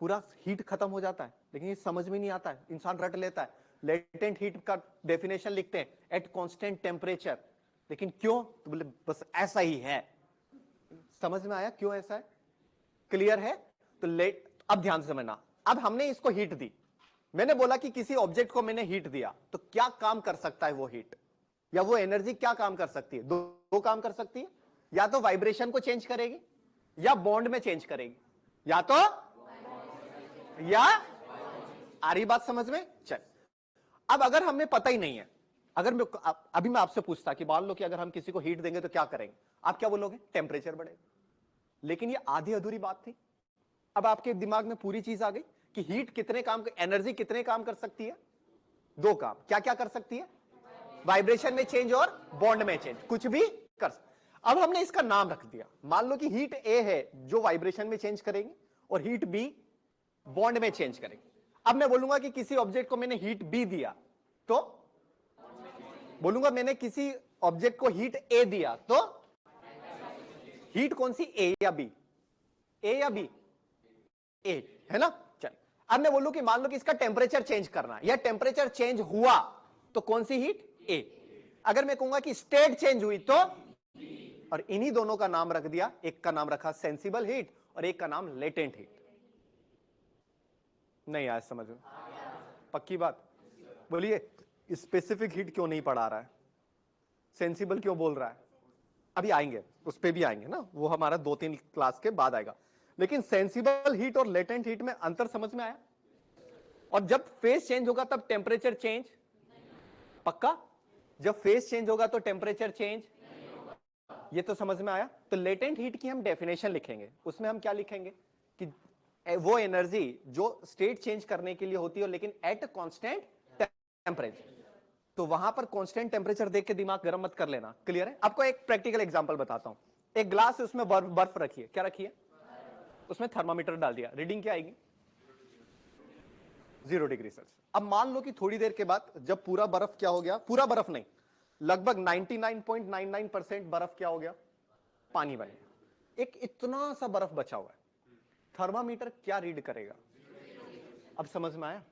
पूरा हीट खत्म हो जाता है, लेकिन ये समझ में नहीं आता है, इंसान रट लेता है। लेटेंट हीट का डेफिनेशन लिखते हैं एट कांस्टेंट टेम्परेचर, लेकिन क्यों? तो बोले बस ऐसा ही है। समझ में आया क्यों ऐसा है? क्लियर है? तो अब ध्यान से समझना, अब हमने इसको हीट दी, मैंने बोला कि किसी ऑब्जेक्ट को मैंने हीट दिया, तो क्या काम कर सकता है वो हीट, या वो एनर्जी क्या काम कर सकती है? दो काम कर सकती है, या तो वाइब्रेशन को चेंज करेगी या बॉन्ड में चेंज करेगी, या तो या। आ रही बात समझ में? चल, अब अगर हमें पता ही नहीं है, अगर अभी मैं आपसे पूछता कि मान लो कि अगर हम किसी को हीट देंगे तो क्या करेंगे, आप क्या बोलोगे? टेम्परेचर बढ़ेगा। लेकिन ये आधी अधूरी बात थी। अब आपके दिमाग में पूरी चीज आ गई कि हीट कितने काम, एनर्जी कितने काम कर सकती है? 2 काम। क्या क्या कर सकती है? वाइब्रेशन में चेंज और बॉन्ड में चेंज, कुछ भी कर। अब हमने इसका नाम रख दिया, मान लो कि हीट ए है जो वाइब्रेशन में चेंज करेगी, और हीट बी बॉन्ड में चेंज करेगी। अब मैं बोलूंगा कि किसी ऑब्जेक्ट को मैंने हीट बी दिया, तो बोलूंगा मैंने किसी ऑब्जेक्ट को हीट ए दिया, तो हीट कौन सी? ए या बी? ए या बी? ए है ना? चल, अब मैं बोलूं कि मान लो कि इसका टेम्परेचर चेंज करना है, या टेम्परेचर चेंज हुआ, तो कौन सी हीट? ए। अगर मैं कहूंगा कि स्टेट चेंज हुई तो, और इन्हीं दोनों का नाम रख दिया, एक का नाम रखा सेंसिबल हीट और एक का नाम लेटेंट हीट। नहीं आया समझ में? पक्की बात? बोलिए, स्पेसिफिक हीट क्यों नहीं पढ़ा रहा है? सेंसिबल क्यों बोल रहा है? अभी आएंगे, उस पे भी आएंगे ना, वो हमारा 2-3 क्लास के बाद आएगा। लेकिन सेंसिबल हीट और लेटेंट हीट में अंतर समझ में आया? और जब फेज चेंज होगा तब टेम्परेचर चेंज? पक्का? जब फेज चेंज होगा तो टेम्परेचर चेंज? ये तो समझ में आया? तो लेटेंट हीट की हम डेफिनेशन लिखेंगे, उसमें हम क्या लिखेंगे कि वो एनर्जी जो स्टेट चेंज करने के लिए होती है, लेकिन एट कांस्टेंट टेम्परेचर। तो वहां पर कांस्टेंट टेम्परेचर देख के दिमाग गर्म मत कर लेना। क्लियर है? आपको एक प्रैक्टिकल एग्जांपल बताता हूं। एक ग्लास है उसमें बर्फ रखी है, क्या रखी है, उसमें थर्मामीटर डाल दिया, रीडिंग क्या आएगी 0 डिग्री सेल्सियस। अब मान लो कि थोड़ी देर के बाद जब पूरा बर्फ क्या हो गया, पूरा बर्फ नहीं, लगभग 99.99% बर्फ क्या हो गया, पानी बन गया, एक इतना सा बर्फ बचा हुआ है, थर्मामीटर क्या रीड करेगा। अब समझ में आया,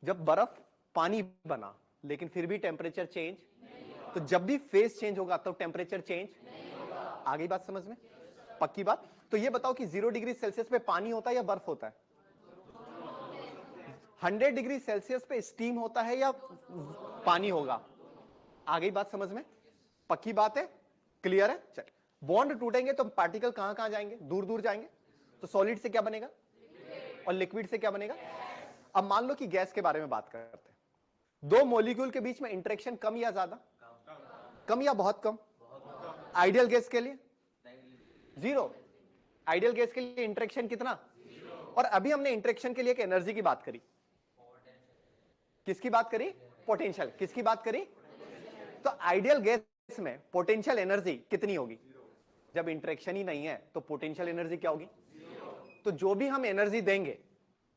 जब बर्फ पानी बना लेकिन फिर भी टेम्परेचर चेंज, तो जब भी फेज चेंज होगा तो टेम्परेचर चेंज, आ गई बात समझ में, पक्की बात। तो ये बताओ कि 0 डिग्री सेल्सियस पे पानी होता है या बर्फ होता है, 100 डिग्री सेल्सियस पे स्टीम होता है या पानी होगा, आ गई बात समझ में, पक्की बात है, क्लियर है। चल, बॉन्ड टूटेंगे तो पार्टिकल कहां कहां जाएंगे, दूर दूर जाएंगे, तो सॉलिड से क्या बनेगा और लिक्विड से क्या बनेगा। अब मान लो कि गैस के बारे में बात करते हैं, दो मॉलिक्यूल के बीच में इंटरेक्शन कम या ज्यादा, कम या बहुत कम, आइडियल गैस के लिए 0, आइडियल गैस के लिए इंटरेक्शन कितना, और अभी हमने इंटरेक्शन के लिए एक एनर्जी की बात करी, किसकी बात करी, पोटेंशियल, किसकी बात करी, तो आइडियल गैस में पोटेंशियल एनर्जी कितनी होगी, जब इंटरेक्शन ही नहीं है तो पोटेंशियल एनर्जी क्या होगी, तो जो भी हम एनर्जी देंगे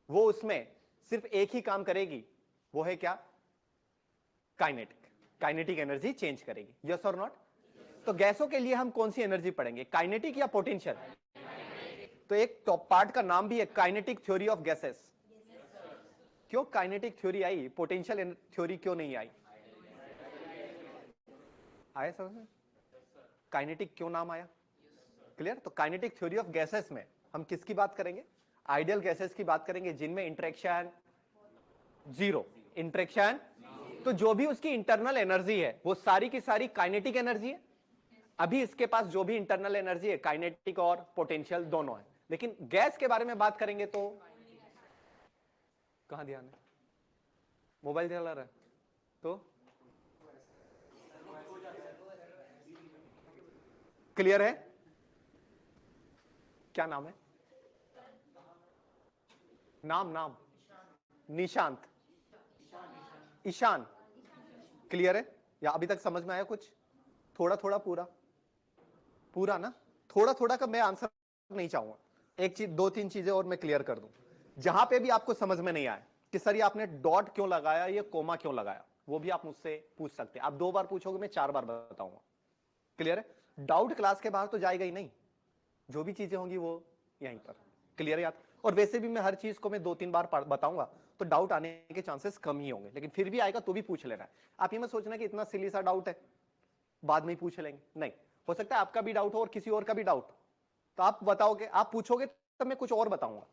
वो उसमें सिर्फ एक ही काम करेगी, वो है क्या, काइनेटिक, काइनेटिक एनर्जी चेंज करेगी, यस और नॉट। तो गैसों के लिए हम कौन सी एनर्जी पढ़ेंगे, काइनेटिक या पोटेंशियल, तो एक टॉप पार्ट का नाम भी है काइनेटिक थ्योरी ऑफ गैसेस। क्यों काइनेटिक थ्योरी आई, पोटेंशियल थ्योरी क्यों नहीं आई, आया समझ में, काइनेटिक क्यों नाम आया, क्लियर। तो काइनेटिक थ्योरी ऑफ गैसेस में हम किसकी बात करेंगे, आइडियल गैसेस की बात करेंगे जिनमें इंटरेक्शन 0, इंटरेक्शन, तो जो भी उसकी इंटरनल एनर्जी है वो सारी की सारी काइनेटिक एनर्जी है। अभी इसके पास जो भी इंटरनल एनर्जी है काइनेटिक और पोटेंशियल दोनों है, लेकिन गैस के बारे में बात करेंगे तो कहां ध्यान है, मोबाइल चला रहा है तो क्लियर है, क्या नाम है, नाम निशांत, ईशान, क्लियर है, या अभी तक समझ में आया कुछ, थोड़ा थोड़ा पूरा ना, थोड़ा थोड़ा का मैं आंसर नहीं चाहूंगा, एक चीज 2-3 चीजें और मैं क्लियर कर दूं, जहां पे भी आपको समझ में नहीं आया कि सर ये आपने डॉट क्यों लगाया, ये कोमा क्यों लगाया, वो भी आप मुझसे पूछ सकते हैं, आप 2 बार पूछोगे मैं 4 बार बताऊंगा, क्लियर है। डाउट क्लास के बाहर तो जाएगा ही नहीं, जो भी चीजें होंगी वो यहीं पर, क्लियर है यार। और वैसे भी मैं हर चीज को मैं 2-3 बार बताऊंगा तो डाउट आने के चांसेस कम ही होंगे, लेकिन फिर भी आएगा तो भी पूछ लेना है। आप ये मत सोचना कि इतना सिली सा डाउट है बाद में ही पूछ लेंगे, नहीं, हो सकता है आपका भी डाउट हो और किसी और का भी डाउट, तो आप बताओगे, आप पूछोगे तब मैं कुछ और बताऊंगा,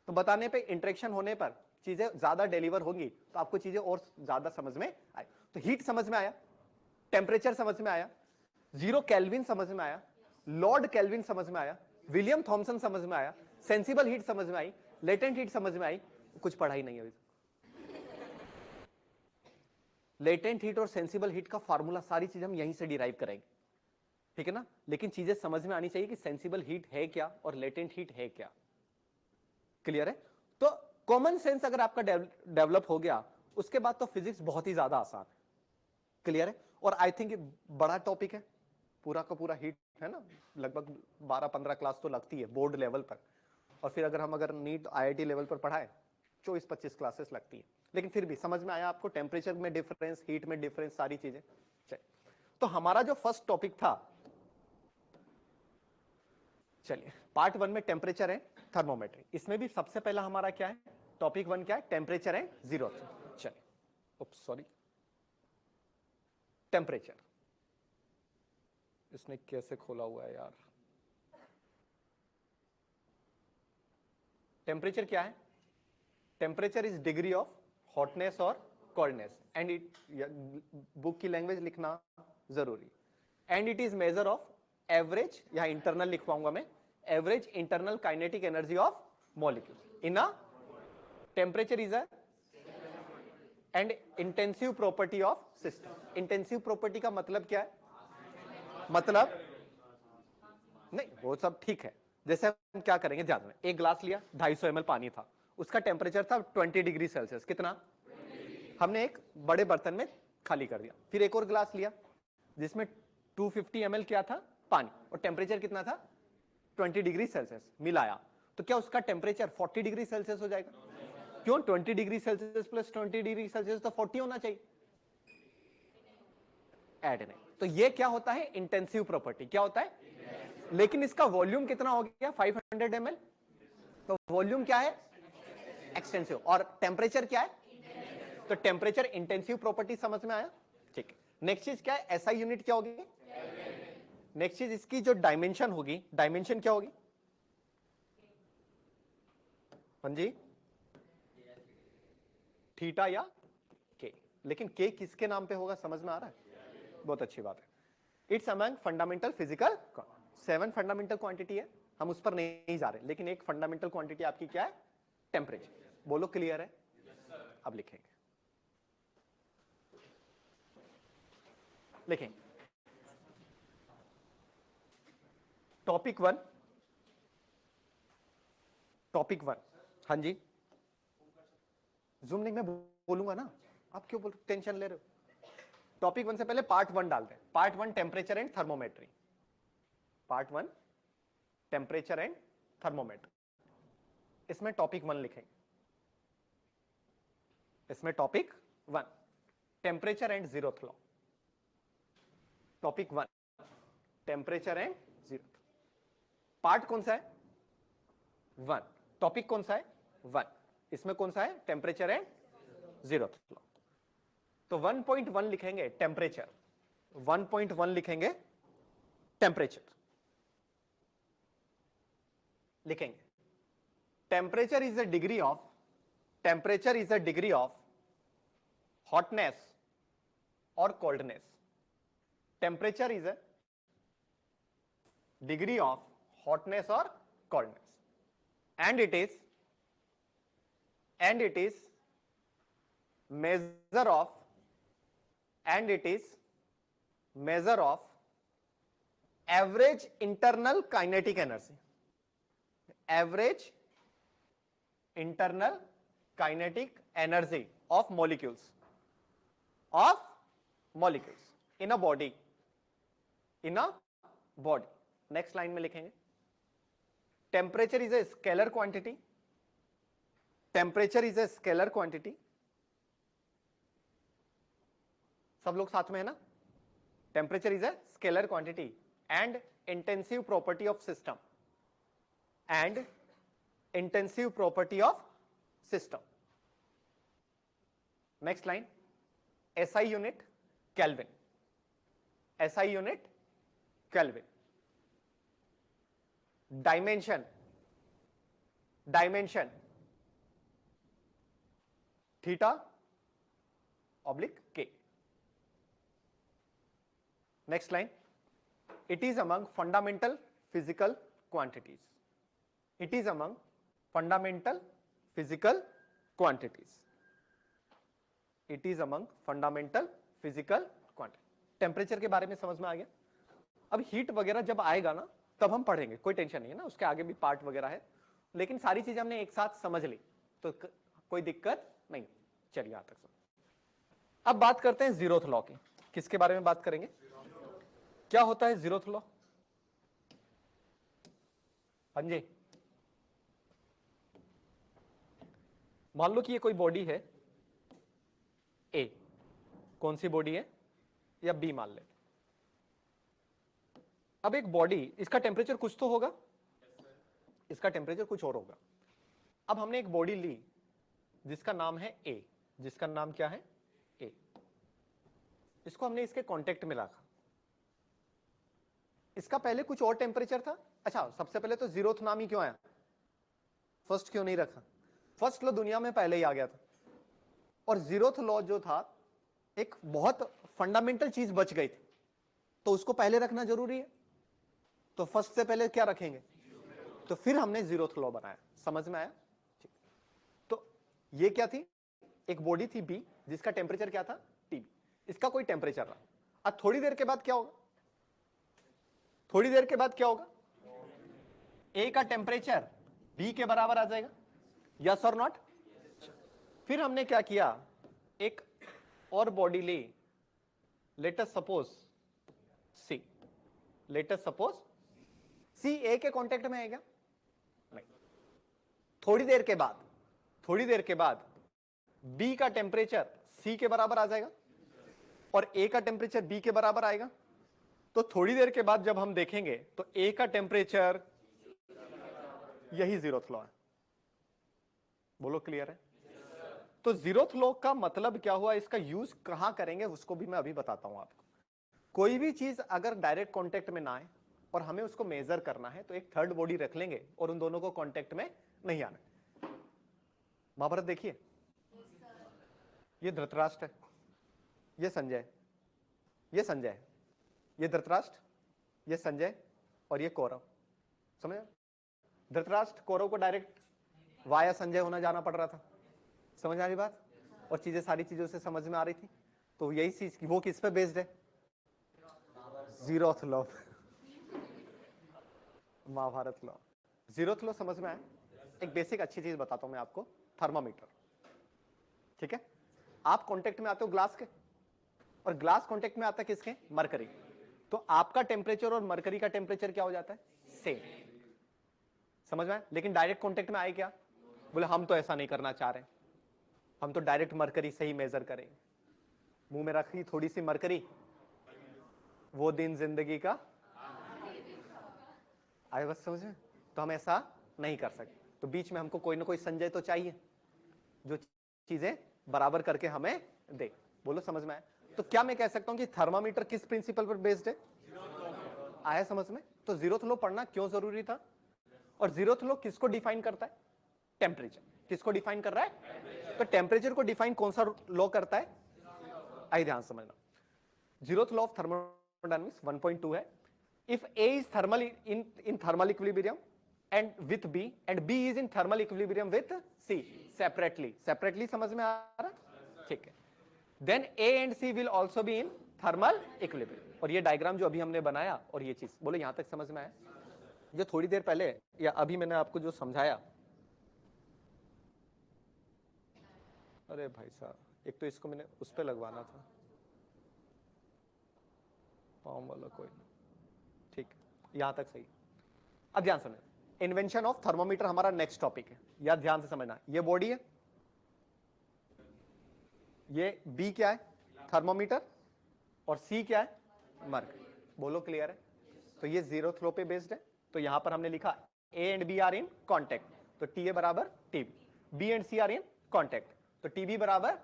तो बताने पे इंटरेक्शन होने पर चीजें ज्यादा डिलीवर होंगी तो आपको चीजें और ज्यादा समझ में आए। तो हीट समझ में आया, टेम्परेचर समझ में आया, 0 केल्विन समझ में आया, लॉर्ड केल्विन समझ में आया, विलियम थॉमसन समझ में आया, सेंसिबल हीट समझ में आई, लेटेंट हीट समझ में आई, कुछ पढ़ाई नहीं अभी। लेटेंट हीट और सेंसिबल हीट का फार्मूला सारी चीज हम यहीं से डिराइव करेंगे, ठीक है ना, लेकिन चीजें समझ में आनी चाहिए कि सेंसिबल हीट है क्या और लेटेंट हीट है क्या, क्लियर है। तो कॉमन सेंस अगर आपका डेवलप हो गया उसके बाद तो फिजिक्स बहुत ही ज्यादा आसान है, क्लियर है। और आई थिंक बड़ा टॉपिक है, पूरा का पूरा हीट है ना, लगभग 12-15 क्लास तो लगती है बोर्ड लेवल पर, और फिर अगर नीट IIT लेवल पर पढ़ाए 24-25 क्लासेस लगती है, लेकिन फिर भी समझ में आया आपको, टेम्परेचर में डिफरेंस, हीट में डिफरेंस, सारी चीजें। तो हमारा जो फर्स्ट टॉपिक था, चलिए पार्ट 1 में टेम्परेचर है, थर्मोमेट्री, इसमें भी सबसे पहला हमारा क्या है, टॉपिक 1 क्या है, टेम्परेचर है, 0। चलिए सॉरी, टेम्परेचर, इसने कैसे खोला हुआ है यार, टेम्परेचर क्या है, temperature is degree of hotness और कोल्डनेस, एंड इट, बुक की लैंग्वेज लिखना जरूरी, and it is measure of average, यहां इंटरनल लिखवाऊंगा मैं, average internal kinetic energy of molecule in a temperature is a and intensive property of system. Intensive property का मतलब क्या है, मतलब नहीं वो सब ठीक है, जैसे हम क्या करेंगे ध्यान में, एक ग्लास लिया 250 ml पानी था, उसका टेम्परेचर था 20 डिग्री सेल्सियस, कितना, हमने एक बड़े बर्तन में खाली कर दिया, फिर एक और ग्लास लिया जिसमें 250 ml क्या था, पानी, और टेम्परेचर कितना था 20 डिग्री सेल्सियस मिलाया, तो क्या उसका टेम्परेचर 40 डिग्री सेल्सियस हो जाएगा? क्यों? 20 degree Celsius plus 20 degree Celsius तो 40 होना चाहिए, ऐड नहीं। तो ये क्या होता है? Intensive property. क्या होता है? लेकिन इसका वॉल्यूम कितना हो गया? 500 ml। तो वॉल्यूम क्या है? एक्सटेंसिव। और टेम्परेचर क्या है? तो टेम्परेचर इंटेंसिव प्रॉपर्टी। समझ में आया? ठीक है। नेक्स्ट चीज क्या है? एसआई यूनिट क्या होगी? नेक्स्ट चीज इसकी जो डायमेंशन होगी, डायमेंशन क्या होगी? हाँ जी, थीटा या के। लेकिन के किसके नाम पे होगा? समझ में आ रहा है? बहुत अच्छी बात है। It's among fundamental physical, 7 fundamental quantity है, हम उस पर नहीं जा रहे, लेकिन एक फंडामेंटल क्वांटिटी आपकी क्या है? टेम्परेचर। बोलो क्लियर है? अब लिखेंगे, लिखेंगे टॉपिक 1। टॉपिक 1, हाँ जी, जूम नहीं, मैं बोलूंगा ना, आप क्यों बोल टेंशन ले रहे हो? टॉपिक 1 से पहले पार्ट 1 डालते हैं। Part 1 temperature and thermometry. Part 1 temperature and thermometry. इसमें टॉपिक 1 लिखेंगे। इसमें topic 1 temperature and zeroth law. Topic 1 temperature and zeroth. Part कौन सा है? 1। टॉपिक कौन सा है? 1। इसमें कौन सा है? Temperature and zeroth law. तो 1.1 लिखेंगे टेम्परेचर, 1.1 लिखेंगे टेम्परेचर। लिखेंगे temperature is a degree of, temperature is a degree of hotness और coldness. Temperature is a degree of hotness और coldness, and it is measure of, and it is measure of average internal kinetic energy, average internal kinetic energy of molecules in a body, next line में लिखेंगे temperature is a scalar quantity, temperature is a scalar quantity. सब लोग साथ में है ना? Temperature is a scalar quantity and intensive property of system, and intensive property of system. Next line SI unit kelvin, SI unit kelvin. Dimension, dimension theta oblique K. Next line it is among fundamental physical quantities, it is among fundamental physical quantities, it is among fundamental physical quantity. Temperature के बारे में समझ में आ गया? अब हीट वगैरह जब आएगा ना तब हम पढ़ेंगे, कोई टेंशन नहीं है ना, उसके आगे भी पार्ट वगैरह है, लेकिन सारी चीजें हमने एक साथ समझ ली तो कोई दिक्कत नहीं। चलिए यहां तक समझ। अब बात करते हैं जीरोथ लॉ की। किसके बारे में बात करेंगे? क्या होता है जीरोथ लॉ? हाँ जी, मान लो कि ये कोई बॉडी है ए, कौन सी बॉडी है? या बी मान ले। अब एक बॉडी, इसका टेम्परेचर कुछ तो होगा, इसका टेम्परेचर कुछ और होगा। अब हमने एक बॉडी ली जिसका नाम है ए, जिसका नाम क्या है? ए। इसको हमने इसके कांटेक्ट में रखा। इसका पहले कुछ और टेम्परेचर था। अच्छा, सबसे पहले तो जीरोथ नाम ही क्यों आया? फर्स्ट क्यों नहीं रखा? फर्स्ट लॉ दुनिया में पहले ही आ गया था, और जीरोथ लॉ जो था एक बहुत फंडामेंटल चीज बच गई थी, तो उसको पहले रखना जरूरी है। तो फर्स्ट से पहले क्या रखेंगे? तो फिर हमने जीरोथ लॉ बनाया। समझ में आया? ठीक। तो ये क्या थी? एक बॉडी थी बी जिसका टेम्परेचर क्या था? टी। इसका कोई टेम्परेचर रहा। अब थोड़ी देर के बाद क्या होगा? थोड़ी देर के बाद क्या होगा? ए का टेम्परेचर बी के बराबर आ जाएगा, यस और नॉट? फिर हमने क्या किया? एक और बॉडी ली, let us suppose C. Let us suppose C A K contact में है क्या? नहीं। थोड़ी देर के बाद बी का टेम्परेचर सी के बराबर आ जाएगा और ए का टेम्परेचर बी के बराबर आएगा। तो थोड़ी देर के बाद जब हम देखेंगे तो ए का टेम्परेचर, यही जीरोथ लॉ है। बोलो क्लियर है? तो जीरोथ लॉ का मतलब क्या हुआ, इसका यूज कहां करेंगे उसको भी मैं अभी बताता हूं आपको। कोई भी चीज अगर डायरेक्ट कांटेक्ट में ना आए और हमें उसको मेजर करना है तो एक थर्ड बॉडी रख लेंगे और उन दोनों को कांटेक्ट में नहीं आना। महाभारत देखिए, ये धृतराष्ट्र है, ये संजय, ये संजय, ये धृतराष्ट्र, ये संजय और ये कौरव। समझ? धृतराष्ट्र कौरव को डायरेक्ट वाया संजय होना जाना पड़ रहा था। समझ आ रही बात? और चीजें सारी चीजों से समझ में आ रही थी। तो यही चीज वो किस पे बेस्ड है? Zeroth law, Mahabharata law. Zeroth law समझ में आया? एक बेसिक अच्छी चीज बताता हूं मैं आपको, थर्मामीटर। ठीक है, आप कांटेक्ट में आते हो ग्लास के और ग्लास कांटेक्ट में आता है किसके? मरकरी। तो आपका टेम्परेचर और मरकरी का टेम्परेचर क्या हो जाता है? सेम। समझ में आया? लेकिन डायरेक्ट कांटेक्ट में आए क्या? बोले हम तो ऐसा नहीं करना चाह रहे, हम तो डायरेक्ट मरकरी से ही मेजर करेंगे। मुंह में रखी थोड़ी सी मरकरी, वो दिन जिंदगी का आए, बस समझ में? तो हम ऐसा नहीं कर सकते। तो बीच में हमको कोई ना कोई संजय तो चाहिए जो चीजें बराबर करके हमें दे। बोलो समझ में आया? तो क्या मैं कह सकता हूं कि थर्मामीटर किस प्रिंसिपल पर बेस्ड है? आया समझ में? तो जीरोथ लॉ पढ़ना क्यों जरूरी था? और जीरोथ लॉ किसको डिफाइन करता है? टेम्परेचर। किसको डिफाइन कर रहा है? तो टेम्परेचर को डिफाइन कौन सा लॉ करता है? आइए ध्यान समझना। जीरोथ लॉ ऑफ थर्मोडायनामिक्स 1.2 है। If A is thermal in thermal equilibrium and with B and B is in thermal equilibrium with C separately समझ में आ रहा? ठीक है। Then A and C will also be in thermal equilibrium। और ये डायग्राम जो अभी हमने बनाया और ये चीज, बोलो यहां तक समझ में आया? जो थोड़ी देर पहले या अभी मैंने आपको जो समझाया, अरे भाई साहब, एक तो इसको मैंने उस पर लगवाना था, पाम वाला कोई, ठीक, यहां तक सही। अब ध्यान समझना, इन्वेंशन ऑफ थर्मोमीटर हमारा नेक्स्ट टॉपिक है, या ध्यान से समझना। ये बॉडी है, ये बी क्या है? थर्मोमीटर, और सी क्या है? मर्करी। बोलो क्लियर है? तो ये जीरोथ लॉ पे बेस्ड है। तो यहां पर हमने लिखा A and B are in contact, तो टी ए बराबर TB, B and C are in contact, तो टीबी बराबर,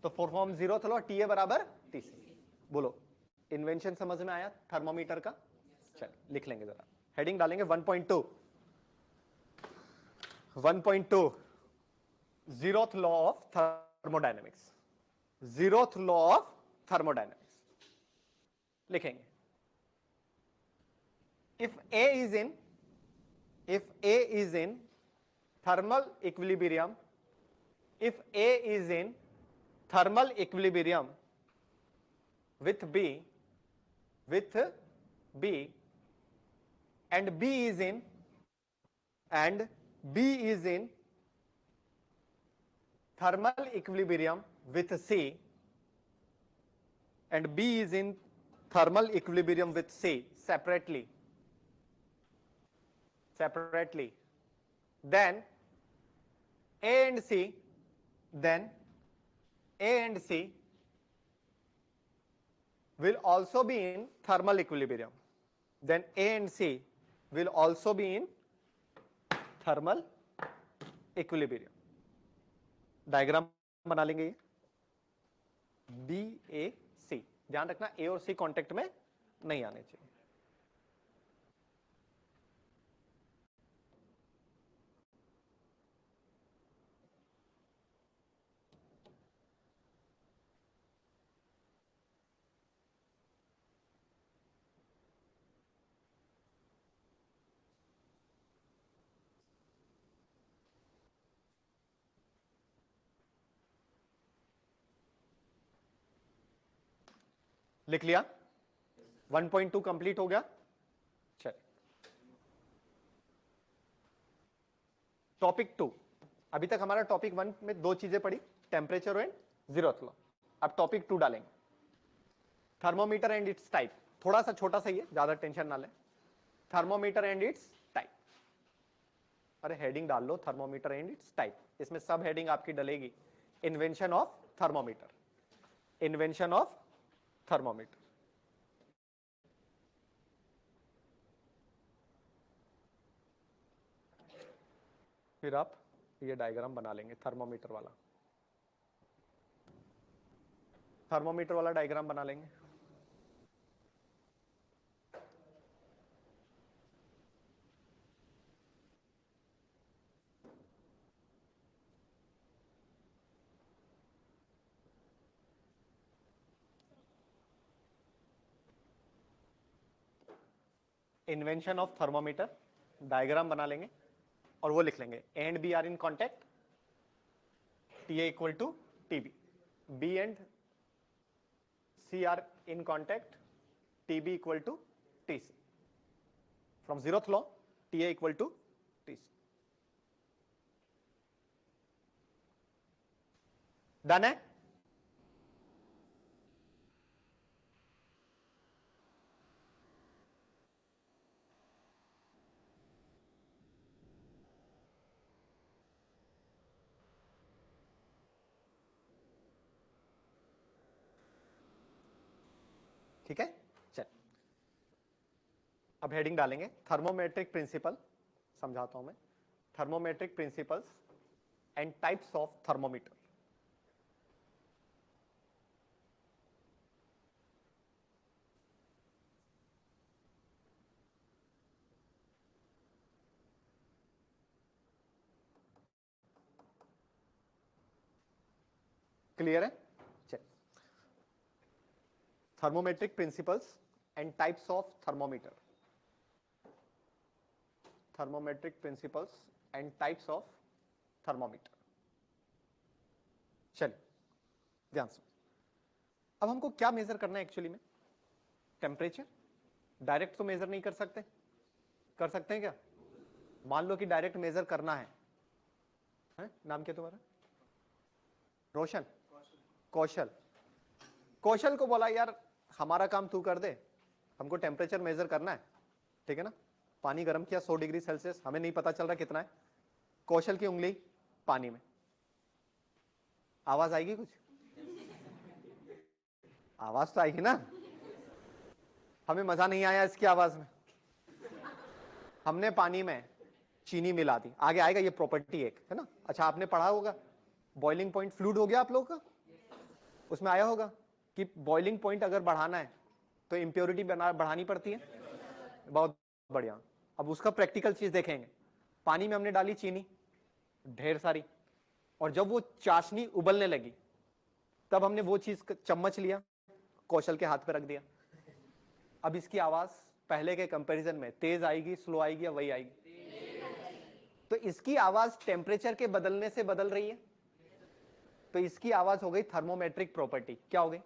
तो from zeroth law, T A बराबर टीसी। बोलो इन्वेंशन समझ में आया थर्मोमीटर का? चल लिख लेंगे जरा, हेडिंग डालेंगे 1.2 zeroth law of thermodynamics. Zeroth law of thermodynamics लिखेंगे। if A is in thermal equilibrium, if A is in thermal equilibrium with B and B is in thermal equilibrium with C and B is in thermal equilibrium with C separately, then A and C will also be in thermal equilibrium, then A and C will also be in thermal equilibrium। Diagram बना लेंगे, ये बी ए सी, ध्यान रखना ए और सी कांटेक्ट में नहीं आने चाहिए। लिख लिया? 1.2 कंप्लीट हो गया। चल टॉपिक 2, अभी तक हमारा टॉपिक 1 में दो चीजें पढ़ी, टेम्परेचर एंड जीरोथ लॉ। अब टॉपिक 2 डालेंगे, थर्मोमीटर एंड इट्स टाइप। थोड़ा सा छोटा सा ही है, ज्यादा टेंशन ना ले। Thermometer and its type. अरे हेडिंग डाल लो, थर्मोमीटर एंड इट्स टाइप। इसमें सब हेडिंग आपकी डलेगी, invention of thermometer, invention of thermometer. फिर आप ये डायग्राम बना लेंगे थर्मोमीटर वाला, थर्मोमीटर वाला डायग्राम बना लेंगे। इन्वेंशन ऑफ थर्मोमीटर डायग्राम बना लेंगे और वो लिख लेंगे, and B are in contact, T A equal to T B, B and C are in contact, T B equal to T C. From zeroth law T A equal to T C. Done है? ठीक है, चल अब हेडिंग डालेंगे थर्मोमेट्रिक प्रिंसिपल, समझाता हूं मैं, thermometric principles and types of thermometer. Clear है? चल, thermometric principles and types of thermometer, thermometric principles and types of thermometer. चलिए ध्यान से, अब हमको क्या मेजर करना है एक्चुअली में? टेम्परेचर। डायरेक्ट तो मेजर नहीं कर सकते, कर सकते हैं क्या? मान लो कि डायरेक्ट मेजर करना है, नाम क्या तुम्हारा? रोशन? कौशल? कौशल को बोला यार हमारा काम तू कर दे, हमको टेम्परेचर मेजर करना है, ठीक है ना? पानी गर्म किया 100 डिग्री सेल्सियस, हमें नहीं पता चल रहा कितना है, कौशल की उंगली पानी में, आवाज आएगी कुछ? आवाज तो आएगी ना? हमें मजा नहीं आया इसकी आवाज में। हमने पानी में चीनी मिला दी, आगे आएगा ये प्रॉपर्टी एक, है ना? अच्छा आपने पढ़ा होगा बॉइलिंग पॉइंट फ्लूइड हो गया आप लोगों का, उसमें आया होगा कि बॉइलिंग पॉइंट अगर बढ़ाना है तो इंप्योरिटी बढ़ानी पड़ती है। बहुत बढ़िया, अब उसका प्रैक्टिकल चीज देखेंगे। पानी में हमने डाली चीनी ढेर सारी, और जब वो चाशनी उबलने लगी तब हमने वो चीज चम्मच लिया, कौशल के हाथ पे रख दिया। अब इसकी आवाज पहले के कंपैरिजन में तेज आएगी, स्लो आएगी या वही आएगी? तो इसकी आवाज टेम्परेचर के बदलने से बदल रही है, तो इसकी आवाज हो गई थर्मोमेट्रिक प्रॉपर्टी। क्या हो गई?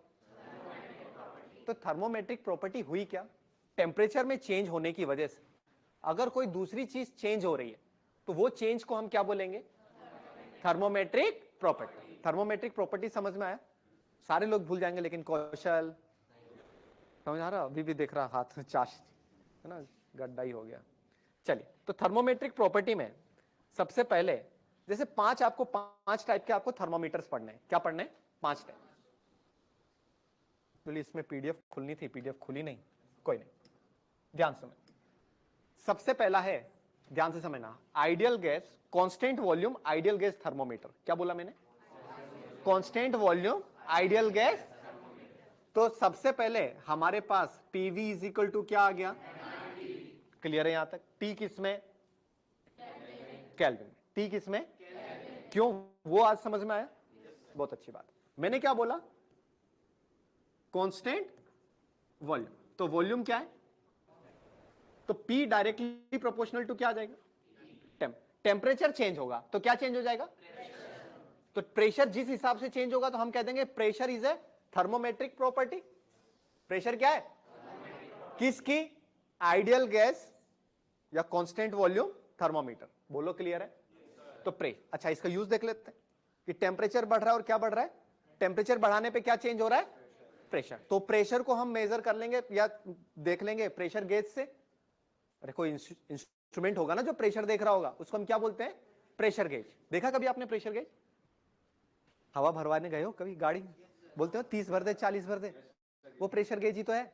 तो थर्मोमेट्रिक प्रॉपर्टी हुई क्या? टेम्परेचर में चेंज होने की वजह से अगर कोई दूसरी चीज चेंज हो रही है तो वो चेंज को हम क्या बोलेंगे? Thermometric property. थर्मोमेट्रिक प्रॉपर्टी समझ में आया? सारे लोग भूल जाएंगे लेकिन कौशल समझ आ रहा? अभी भी देख रहा हाथ चाश, है ना, गड्ढा ही हो गया। चलिए, तो थर्मोमेट्रिक प्रॉपर्टी में सबसे पहले जैसे पांच टाइप के आपको थर्मोमीटर्स पढ़ने हैं। क्या पढ़ने हैं? 5 टाइप। तो इसमें पीडीएफ खुलनी थी, पीडीएफ खुली नहीं, कोई नहीं, ध्यान से। सबसे पहला है, ध्यान से समझना, ideal gas constant volume ideal gas thermometer. क्या बोला मैंने? Constant volume ideal gas. तो सबसे पहले हमारे पास पीवी इज इक्वल टू क्या आ गया? क्लियर है यहां तक? टी किसमें? केल्विन। टी किसमें? क्यों? वो आज समझ में आया? बहुत अच्छी बात। मैंने क्या बोला? Constant volume. तो वॉल्यूम क्या है? तो P डायरेक्टली प्रोपोर्शनल टू क्या आ जाएगा? टेम्परेचर चेंज होगा तो क्या चेंज हो जाएगा? तो प्रेशर जिस हिसाब से चेंज होगा तो हम कह देंगे pressure is a thermometric property. Pressure क्या है? किसकी? आइडियल गैस या कांस्टेंट वॉल्यूम थर्मोमीटर। बोलो क्लियर है? तो अच्छा इसका यूज देख लेते हैं कि टेम्परेचर बढ़ रहा है और क्या बढ़ रहा है? टेम्परेचर बढ़ाने पे क्या चेंज हो रहा है? प्रेशर। तो प्रेशर को हम मेजर कर लेंगे या देख लेंगे प्रेशर गेज से। अरे कोई इंस्ट्रूमेंट होगा ना जो प्रेशर देख रहा होगा, उसको हम क्या बोलते हैं? Pressure gauge. देखा कभी आपने प्रेशर गेज? हवा भरवाने गए हो कभी गाड़ी? बोलते हो 30 भर दे 40 भर दे, वो प्रेशर गेज ही तो है।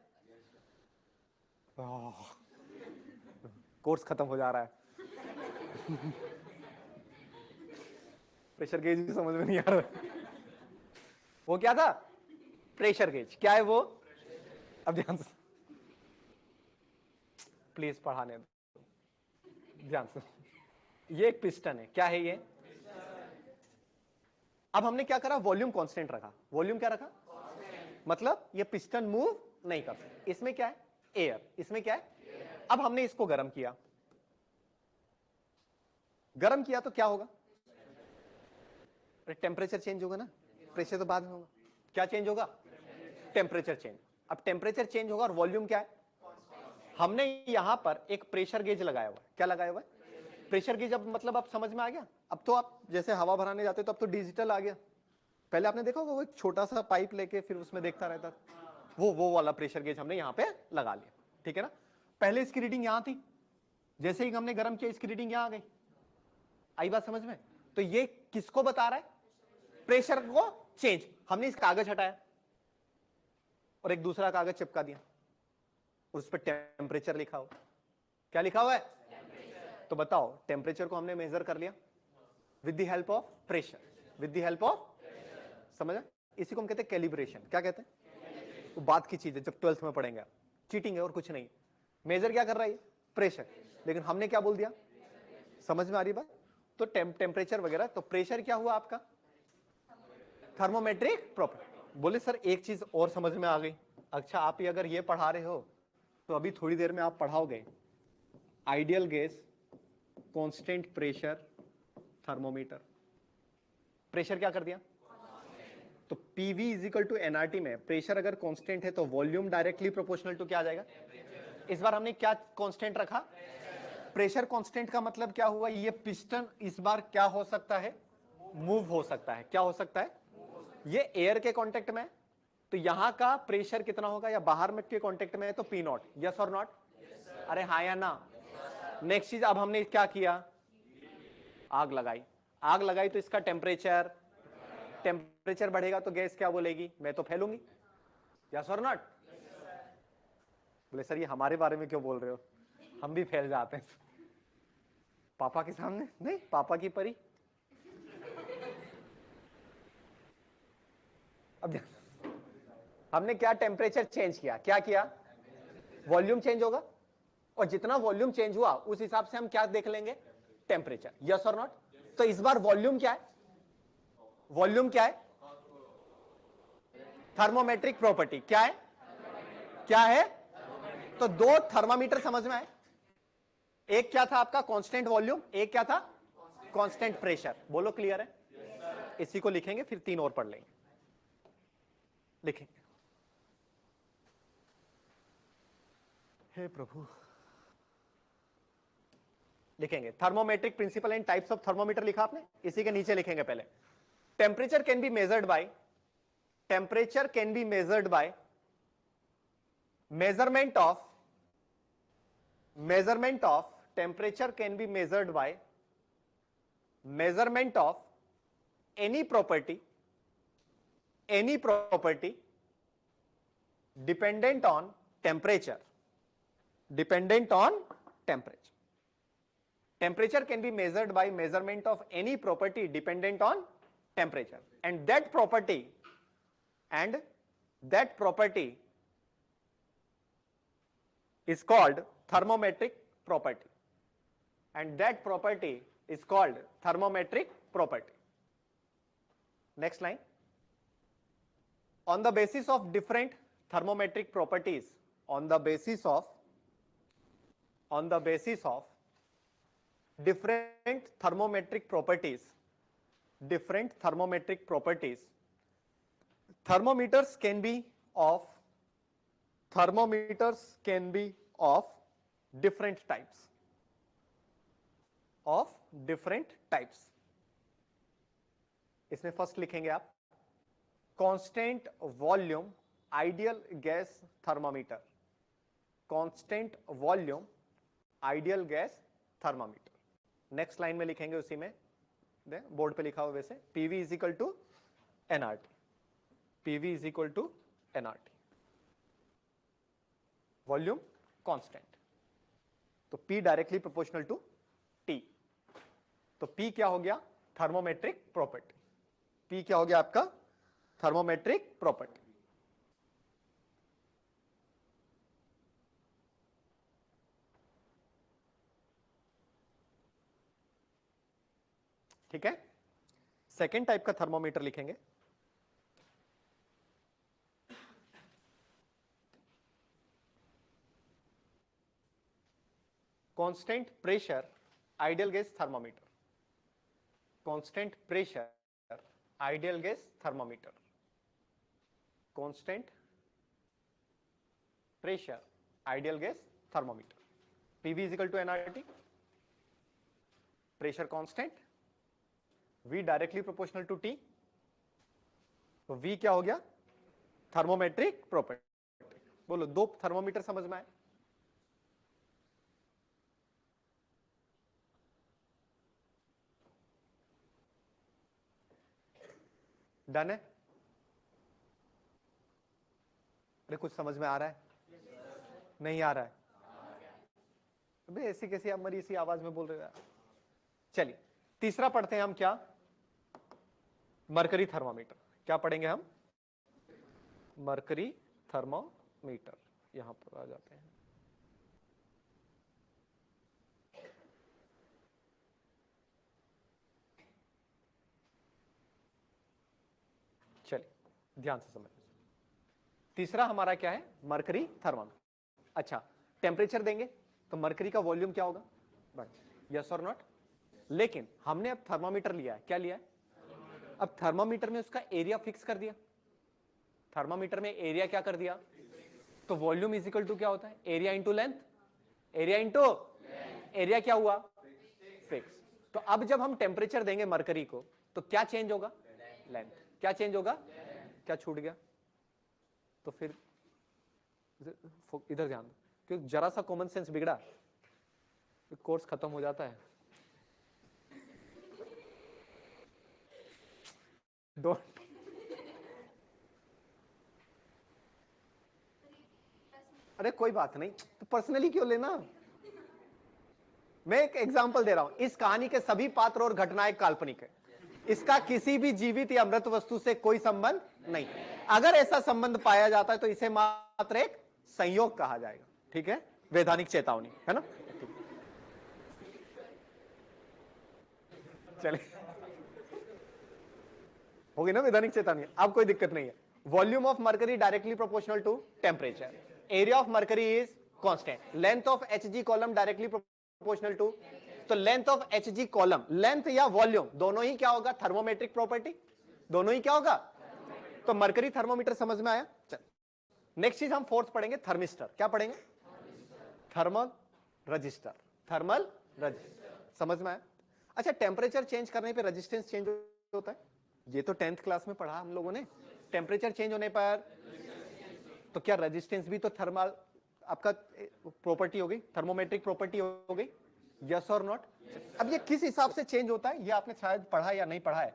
कोर्स खत्म हो जा रहा है। प्रेशर गेज भी समझ में नहीं आ रहा। वो क्या था? Pressure gauge. क्या है वो? अब ध्यान से प्लीज पढ़ाने दो, ध्यान से। ये एक पिस्टन है। क्या है ये? अब हमने क्या करा? वॉल्यूम कांस्टेंट रखा। वॉल्यूम क्या रखा? मतलब ये पिस्टन मूव नहीं कर सकता। इसमें क्या है? एयर। इसमें क्या है? अब हमने इसको गर्म किया। गर्म किया तो क्या होगा? टेम्परेचर चेंज होगा ना। प्रेशर तो बाद में होगा। क्या चेंज होगा? Temperature change. अब टेम्परेचर चेंज होगा और वॉल्यूम क्या है? हमने यहां पर एक प्रेशर गेज लगाया हुआ है। क्या लगाया हुआ है? Pressure gauge. अब मतलब आप समझ में आ गया? अब तो आप जैसे हवा भराने जाते तो अब तो डिजिटल आ गया। पहले आपने देखा होगा वो एक छोटा सा पाइप लेके फिर उसमें देखता रहता, वो वाला प्रेशर गेज हमने यहां पे लगा लिया। ठीक है ना? पहले इसकी रीडिंग यहां थी, जैसे ही हमने गर्म किया इसकी रीडिंग यहां आ गई। आई बात समझ में? तो ये किसको बता रहा है? प्रेशर को चेंज। हमने इस कागज हटाया और एक दूसरा कागज चिपका दिया, उस पर टेम्परेचर लिखा हुआ। क्या लिखा हुआ है? तो बताओ, टेम्परेचर को हमने मेजर कर लिया with the help of pressure, with the help of, समझा? इसी को हम कहते हैं कैलिब्रेशन। क्या कहते हैं? वो बात की चीज है, जब 12th में पढ़ेंगे आप। चीटिंग है और कुछ नहीं। मेजर क्या कर रहा है? प्रेशर। लेकिन हमने क्या बोल दिया? समझ में आ रही बात? तो टेम्परेचर वगैरह, तो प्रेशर क्या हुआ आपका? Thermometric property. बोले सर एक चीज और समझ में आ गई। अच्छा, आप ही अगर ये पढ़ा रहे हो तो अभी थोड़ी देर में आप पढ़ाओगे ideal gas, constant pressure, thermometer. Pressure क्या कर दिया? तो PV is equal to NRT में प्रेशर अगर कांस्टेंट है तो वॉल्यूम डायरेक्टली प्रोपोर्शनल टू क्या आ जाएगा? इस बार हमने क्या कांस्टेंट रखा? प्रेशर कांस्टेंट का मतलब क्या हुआ? ये पिस्टन इस बार क्या हो सकता है? मूव हो सकता है। क्या हो सकता है? ये एयर के कांटेक्ट में, तो यहां का प्रेशर कितना होगा? या बाहर में के कांटेक्ट में है तो पी नॉट। यस और नॉट? अरे हाँ या ना? नेक्स्ट चीज, अब हमने क्या किया? आग लगाई। आग लगाई तो इसका टेम्परेचर, टेम्परेचर बढ़ेगा तो गैस क्या बोलेगी? मैं तो फैलूंगी। यस और नॉट? बोले सर ये हमारे बारे में क्यों बोल रहे हो? हम भी फैल जाते हैं। पापा के सामने नहीं, पापा की परी। अब हमने क्या टेम्परेचर चेंज किया? क्या किया? वॉल्यूम चेंज होगा, और जितना वॉल्यूम चेंज हुआ उस हिसाब से हम क्या देख लेंगे? टेम्परेचर। यस और नॉट? तो इस बार वॉल्यूम क्या है? वॉल्यूम क्या है? Thermometric property. क्या है? क्या है? तो दो थर्मामीटर समझ में आए। एक क्या था आपका? Constant volume. एक क्या था? Constant pressure. बोलो क्लियर है? इसी को लिखेंगे, फिर 3 और पढ़ लेंगे। लिखेंगे। हे प्रभु, लिखेंगे thermometric principle and types of thermometer. लिखा आपने? इसी के नीचे लिखेंगे पहले temperature can be measured by, temperature can be measured by measurement of temperature can be measured by measurement of any property dependent on temperature. Temperature can be measured by measurement of any property dependent on temperature, and that property is called thermometric property, and that property is called thermometric property. Next line. On the basis of different thermometric properties, on the basis of different thermometric properties, thermometers can be of different types. इसमें फर्स्ट लिखेंगे आप constant volume ideal gas thermometer, constant volume ideal gas thermometer. Next line में लिखेंगे उसी में, बोर्ड पे लिखा हुआ वैसे, PV is equal to NRT, PV is equal to NRT, volume constant. तो P directly proportional to T। तो P क्या हो गया? Thermometric property. P क्या हो गया आपका? Thermometric property. ठीक है। सेकेंड टाइप का थर्मोमीटर लिखेंगे, constant pressure ideal gas thermometer, constant pressure ideal gas thermometer, constant pressure ideal gas thermometer. PV is equal to NRT, pressure constant, V directly proportional to T। तो V क्या हो गया? Thermometric property. बोलो, दो थर्मोमीटर समझ में आए? डन है? अरे कुछ समझ में आ रहा है? नहीं आ रहा है? अबे ऐसी कैसी आप मरी सी आवाज में बोल रहे हो? चलिए तीसरा पढ़ते हैं हम, क्या? Mercury thermometer. क्या पढ़ेंगे हम? Mercury thermometer. यहां पर आ जाते हैं। चलिए ध्यान से समझ। तीसरा हमारा क्या है? Mercury thermometer. अच्छा, टेम्परेचर देंगे तो मरकरी का वॉल्यूम क्या होगा? यस और नॉट? लेकिन हमने अब थर्मामीटर लिया है, क्या लिया है? अब थर्मामीटर में उसका एरिया फिक्स कर दिया। थर्मामीटर में एरिया क्या कर दिया? तो वॉल्यूम इज इक्वल टू क्या होता है? Area into length. Area into area क्या हुआ? फिक्स। तो अब जब हम टेम्परेचर देंगे मरकरी को तो क्या चेंज होगा? लेंथ। क्या चेंज होगा? क्या छूट गया? तो फिर इधर ध्यान दो, क्योंकि जरा सा कॉमन सेंस बिगड़ा कोर्स खत्म हो जाता है। अरे कोई बात नहीं, तो पर्सनली क्यों लेना? मैं एक एग्जांपल दे रहा हूं। इस कहानी के सभी पात्र और घटनाएं काल्पनिक है। इसका किसी भी जीवित या मृत वस्तु से कोई संबंध नहीं। अगर ऐसा संबंध पाया जाता है तो इसे मात्र एक संयोग कहा जाएगा। ठीक है, वैधानिक चेतावनी है ना। चलिए, होगी ना वैधानिक चेतावनी, अब कोई दिक्कत नहीं है। Volume of mercury directly proportional to temperature, area of mercury is constant, length of Hg column directly proportional to, तो length of Hg column, length या वॉल्यूम दोनों ही क्या होगा? थर्मोमेट्रिक प्रॉपर्टी, दोनों ही क्या होगा? तो मरकरी थर्मोमीटर समझ में आया। चल नेक्स्ट चीज हम फोर्थ पढ़ेंगे, थर्मिस्टर। क्या पढ़ेंगे? Thermal register, thermal register. समझ में आया? अच्छा, टेम्परेचर चेंज करने पे रेजिस्टेंस चेंज होता है, ये तो 10th क्लास में पढ़ा हम लोगों ने। टेम्परेचर चेंज होने पर तो क्या रेजिस्टेंस भी तो थर्मल आपका प्रॉपर्टी हो गई, थर्मोमेट्रिक प्रॉपर्टी हो गई? यस और नॉट? अब ये किस हिसाब से चेंज होता है ये आपने शायद पढ़ा या नहीं पढ़ा है।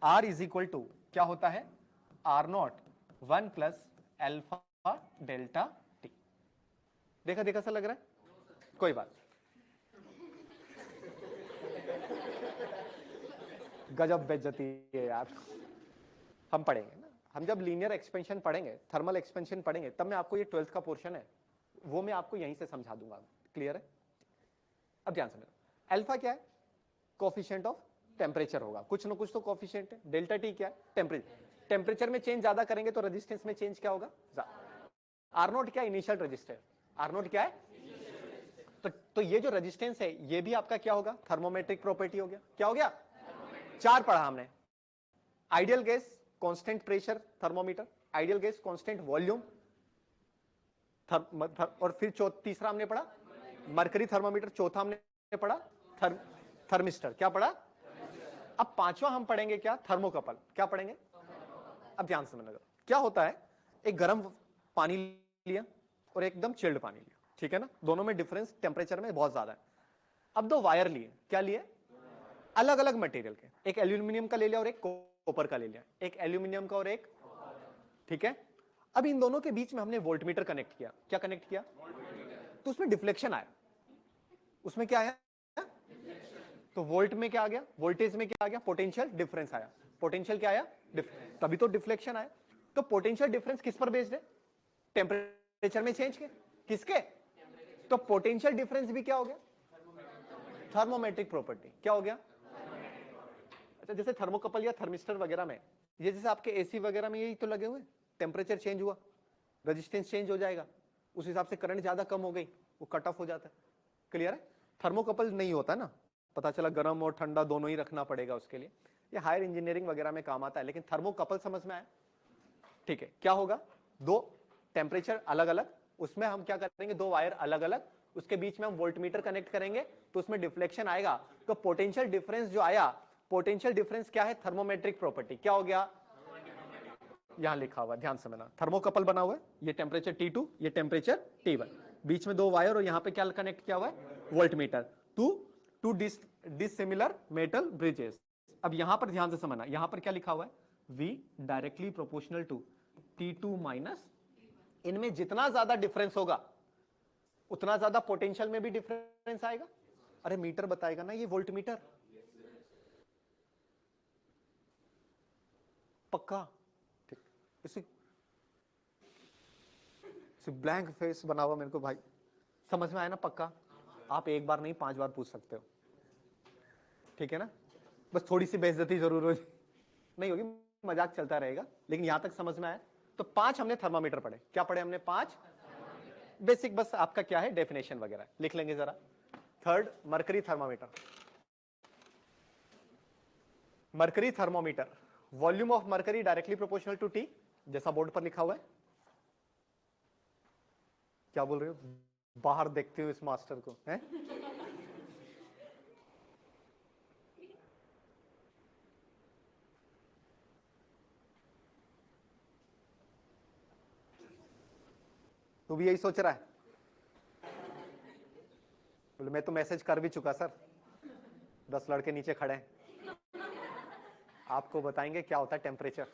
R इज इक्वल टू क्या होता है? R0 1 plus alpha delta T. देखा देखा सा लग रहा है? कोई बात, गजब बेइज्जती है यार। हम पढ़ेंगे ना, हम जब लीनियर एक्सपेंशन पढ़ेंगे, थर्मल एक्सपेंशन पढ़ेंगे, तब मैं आपको ये 12th का पोर्शन है वो मैं आपको यहीं से समझा दूंगा। क्लियर है? अब ध्यान समझो, अल्फा क्या है? कोफिशिएंट ऑफ टेम्परेचर होगा, कुछ ना कुछ तो कोफिशिएंट है। डेल्टा टी क्या है? टेम्परेचर। टेम्परेचर में चेंज ज्यादा करेंगे तो रेजिस्टेंस में चेंज क्या होगा? R0 क्या? Initial register. R0 क्या है? तो ये जो रेजिस्टेंस है ये भी आपका क्या होगा? थर्मोमेट्रिक प्रॉपर्टी हो गया। क्या हो गया? चार पढ़ा हमने। Ideal gas constant pressure thermometer, ideal gas constant volume, और फिर तीसरा हमने पढ़ा मरकरी थर्मोमीटर, चौथा हमने पढ़ा थर्मिस्टर। क्या पढ़ा? अब पांचवा हम पढ़ेंगे क्या? थर्मोकपल। क्या पढ़ेंगे? अब ध्यान से समझना, क्या होता है एक गर्म पानी लिया और एकदम चिल्ड पानी लिया, ठीक है ना, दोनों में डिफरेंस टेम्परेचर में बहुत ज्यादा है। अब दो वायर लिए, क्या लिए, अलग अलग मटेरियल के, एक एल्यूमिनियम का ले लिया और एक कॉपर का ले लिया, एक एल्यूमिनियम का और एक, ठीक है। अब इन दोनों के बीच में हमने वोल्टमीटर कनेक्ट किया, क्या कनेक्ट किया, तो उसमें डिफ्लेक्शन आया, उसमें क्या आया, तो वोल्ट में क्या आ गया, वोल्टेज में क्या आ गया, पोटेंशियल डिफरेंस आया, पोटेंशियल क्या आया, तभी तो डिफ्लेक्शन आया। तो पोटेंशियल डिफरेंस किस पर बेस्ड है, टेम्परेचर में चेंज के, किसके, तो पोटेंशियल डिफरेंस भी क्या हो गया, थर्मोमेट्रिक प्रॉपर्टी, क्या हो गया। अच्छा, जैसे थर्मोकपल या थर्मिस्टर वगैरह में, ये जैसे आपके एसी वगैरह में यही तो लगे हुए, टेम्परेचर चेंज हुआ, रेजिस्टेंस चेंज हो जाएगा, उस हिसाब से करंट ज्यादा कम हो गई, वो कट ऑफ हो जाता है, क्लियर है। थर्मोकपल नहीं होता ना, पता चला गर्म और ठंडा दोनों ही रखना पड़ेगा उसके लिए, ये हायर इंजीनियरिंग वगैरह में काम आता है, लेकिन थर्मोकपल समझ में आया, ठीक है। क्या होगा, दो टेम्परेचर अलग अलग, उसमें हम क्या करेंगे, दो वायर अलग अलग, उसके बीच में हम वोल्टमीटर कनेक्ट करेंगे, तो उसमें डिफ्लेक्शन आएगा, तो पोटेंशियल डिफरेंस जो आया, पोटेंशियल डिफरेंस क्या है, थर्मोमेट्रिक प्रॉपर्टी, क्या हो गया, यहां लिखा हुआ, ध्यान समझना, थर्मोकपल बना हुआ है, ये टेम्परेचर T2, ये टेम्परेचर T1, बीच में दो वायर और यहां पे क्या कनेक्ट किया हुआ है, voltmeter, to dissimilar metal bridges. अब यहां पर ध्यान से समझना, यहां पर क्या लिखा हुआ है, V directly proportional to T2 minus, इनमें जितना ज्यादा डिफरेंस होगा उतना ज्यादा पोटेंशियल में भी डिफरेंस आएगा। अरे मीटर बताएगा ना, ये वोल्ट मीटर, पक्का, ठीक। इसी ब्लैंक फेस बना हुआ मेरे को भाई, समझ में आया ना, पक्का। आप एक बार नहीं 5 बार पूछ सकते हो, ठीक है ना, बस थोड़ी सी बेइज्जती जरूर हो नहीं होगी, मजाक चलता रहेगा, लेकिन यहां तक समझ में आया। तो 5 हमने थर्मामीटर पढ़े, क्या पढ़े हमने, 5 बेसिक, बस आपका क्या है डेफिनेशन वगैरह लिख लेंगे जरा। Third, mercury thermometer, mercury thermometer, volume of mercury directly proportional to T, जैसा बोर्ड पर लिखा हुआ है। क्या बोल रहे हो, बाहर देखते हो इस मास्टर को, हैं? तू भी यही सोच रहा है, बोले मैं तो मैसेज कर भी चुका सर, 10 लड़के नीचे खड़े हैं, आपको बताएंगे क्या होता है temperature.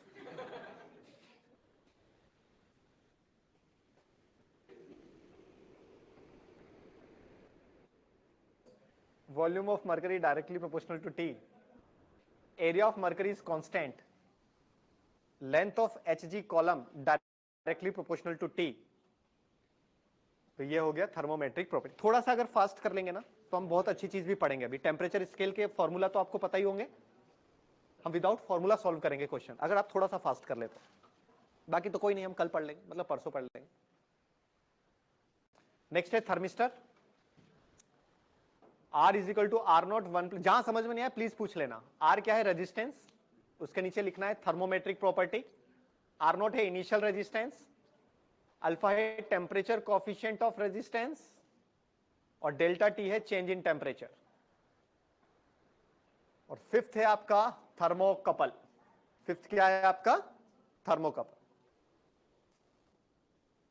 Volume of mercury directly proportional to T, area of mercury is constant, length of Hg column directly proportional to T. तो ये हो गया थर्मोमेट्रिक प्रॉपर्टी। थोड़ा सा अगर फास्ट कर लेंगे ना तो हम बहुत अच्छी चीज भी पढ़ेंगे। अभी टेम्परेचर स्केल के फॉर्मूला तो आपको पता ही होंगे, हम विदाउट फॉर्मूला सॉल्व करेंगे क्वेश्चन, अगर आप थोड़ा सा फास्ट कर ले तो। बाकी तो कोई नहीं, हम कल पढ़ लेंगे, मतलब परसों पढ़ लेंगे। नेक्स्ट है thermistor, R is equal to R naught 1, जहां समझ में नहीं आया प्लीज पूछ लेना। R क्या है, रेजिस्टेंस, उसके नीचे लिखना है थर्मोमेट्रिक प्रॉपर्टी, R नॉट है इनिशियल रेजिस्टेंस, अल्फा है टेम्परेचर कोफिशिएंट ऑफ रेजिस्टेंस, और डेल्टा टी है चेंज इन टेम्परेचर, और फिफ्थ है आपका थर्मोकपल। फिफ्थ क्या है आपका, थर्मोकपल।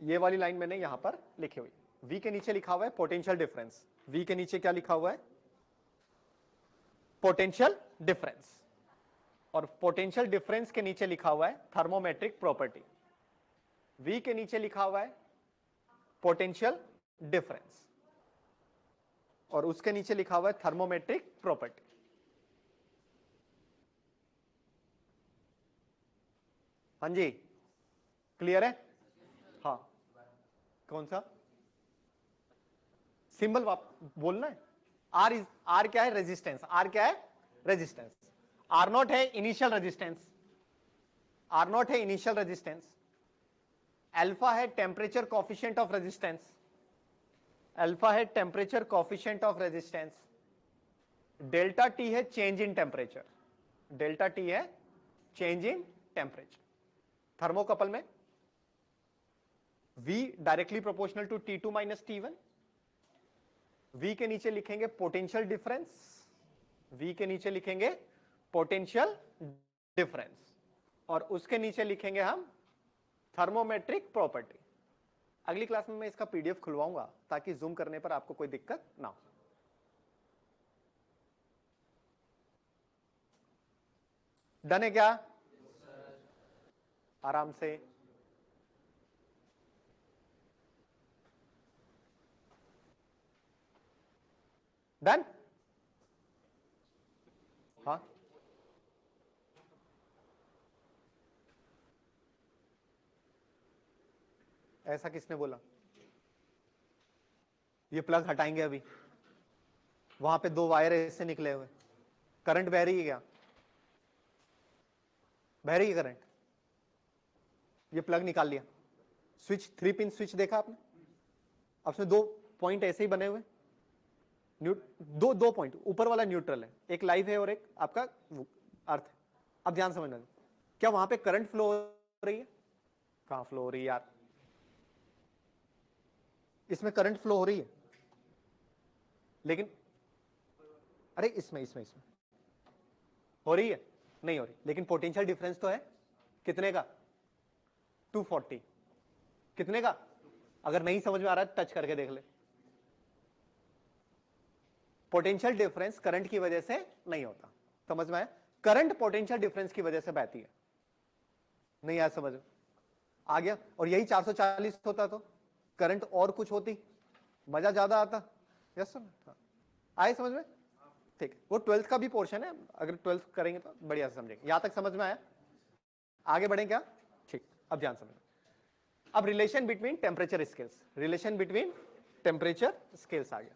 ये वाली लाइन मैंने यहां पर लिखी हुई, V के नीचे लिखा हुआ है पोटेंशियल डिफरेंस, V के नीचे क्या लिखा हुआ है, पोटेंशियल डिफरेंस, और पोटेंशियल डिफरेंस के नीचे लिखा हुआ है थर्मोमेट्रिक प्रॉपर्टी। V के नीचे लिखा हुआ है पोटेंशियल डिफरेंस, और उसके नीचे लिखा हुआ है थर्मोमेट्रिक प्रॉपर्टी। हाँ जी, क्लियर है, हाँ, कौन सा सिंबल बोलना है, आर क्या है, रेजिस्टेंस, आर क्या है, रेजिस्टेंस, आर नॉट है इनिशियल रेजिस्टेंस, आर नॉट है इनिशियल रेजिस्टेंस, अल्फा है temperature coefficient of resistance, alpha है temperature coefficient of resistance, delta T है change in temperature, delta T है चेंज इन टेम्परेचर। थर्मोकपल में V directly proportional to T2 minus T1, V के नीचे लिखेंगे पोटेंशियल डिफरेंस, V के नीचे लिखेंगे पोटेंशियल डिफरेंस, और उसके नीचे लिखेंगे हम थर्मोमेट्रिक प्रॉपर्टी। अगली क्लास में मैं इसका पीडीएफ खुलवाऊंगा ताकि जूम करने पर आपको कोई दिक्कत ना हो। डन है क्या? आराम से। डन? हाँ, ऐसा किसने बोला? ये प्लग हटाएंगे अभी, वहां पे 2 वायर ऐसे निकले हुए, करंट बह रही है क्या? बह रही है करंट। ये प्लग निकाल लिया, स्विच 3 पिन स्विच देखा आपने? अब उसमें 2 पॉइंट ऐसे ही बने हुए, दो पॉइंट, ऊपर वाला न्यूट्रल है, एक लाइव है और एक आपका अर्थ है। अब ध्यान समझना, क्या वहां पे करंट फ्लो हो रही है? कहां फ्लो हो रही है यार? इसमें करंट फ्लो हो रही है, लेकिन अरे इसमें हो रही है? नहीं हो रही, लेकिन पोटेंशियल डिफरेंस तो है। कितने का? 240। कितने का? अगर नहीं समझ में आ रहा है टच करके देख ले। पोटेंशियल डिफरेंस करंट की वजह से नहीं होता, समझ में आया? करंट पोटेंशियल डिफरेंस की वजह से बहती है। नहीं आया समझ में? आ गया? और यही 440 होता तो करंट और कुछ होती, मजा ज्यादा आता। यस सर, आए समझ में? ठीक है, वो 12th का भी पोर्शन है, अगर 12th करेंगे तो बढ़िया से समझेंगे। यहां तक समझ में आया? आगे बढ़े क्या? ठीक, अब ध्यान समझना। अब relation between temperature scales, relation between temperature scales आ गया।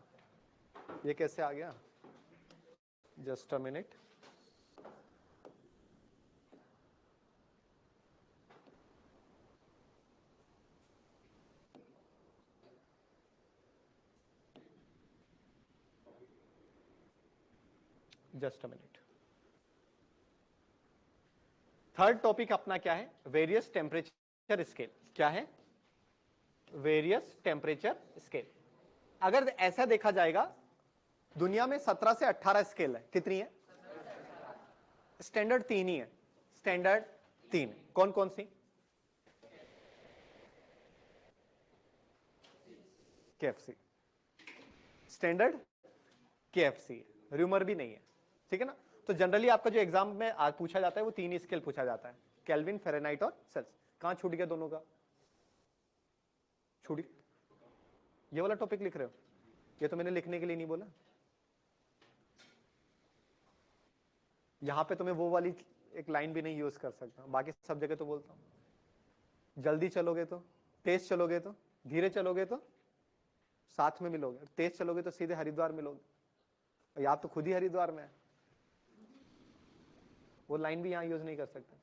ये कैसे आ गया? Just a minute. Just a minute. Third topic अपना क्या है? Various temperature scale. क्या है? Various temperature scale. अगर ऐसा देखा जाएगा, दुनिया में 17 से 18 स्केल है। कितनी है? स्टैंडर्ड 3 ही है। स्टैंडर्ड 3। कौन कौन सी? केएफसी स्टैंडर्ड, केएफसी, र्यूमर भी नहीं है, ठीक है ना? तो जनरली आपका जो एग्जाम में आज पूछा जाता है वो 3 स्केल पूछा जाता है, केल्विन, फ़ारेनहाइट और सेल्सियस। कहां छूट गया दोनों का? छूट, ये वाला टॉपिक लिख रहे हो? ये तो मैंने लिखने के लिए नहीं बोला, यहां पे तो मैं वो वाली एक लाइन भी नहीं यूज कर सकता, बाकी सब जगह तो बोलता हूं। जल्दी चलोगे तो, तेज चलोगे तो, धीरे चलोगे तो साथ में मिलोगे, तेज चलोगे तो सीधे हरिद्वार मिलोगे, या तो खुद ही हरिद्वार में है, वो लाइन भी यहां यूज नहीं कर सकते।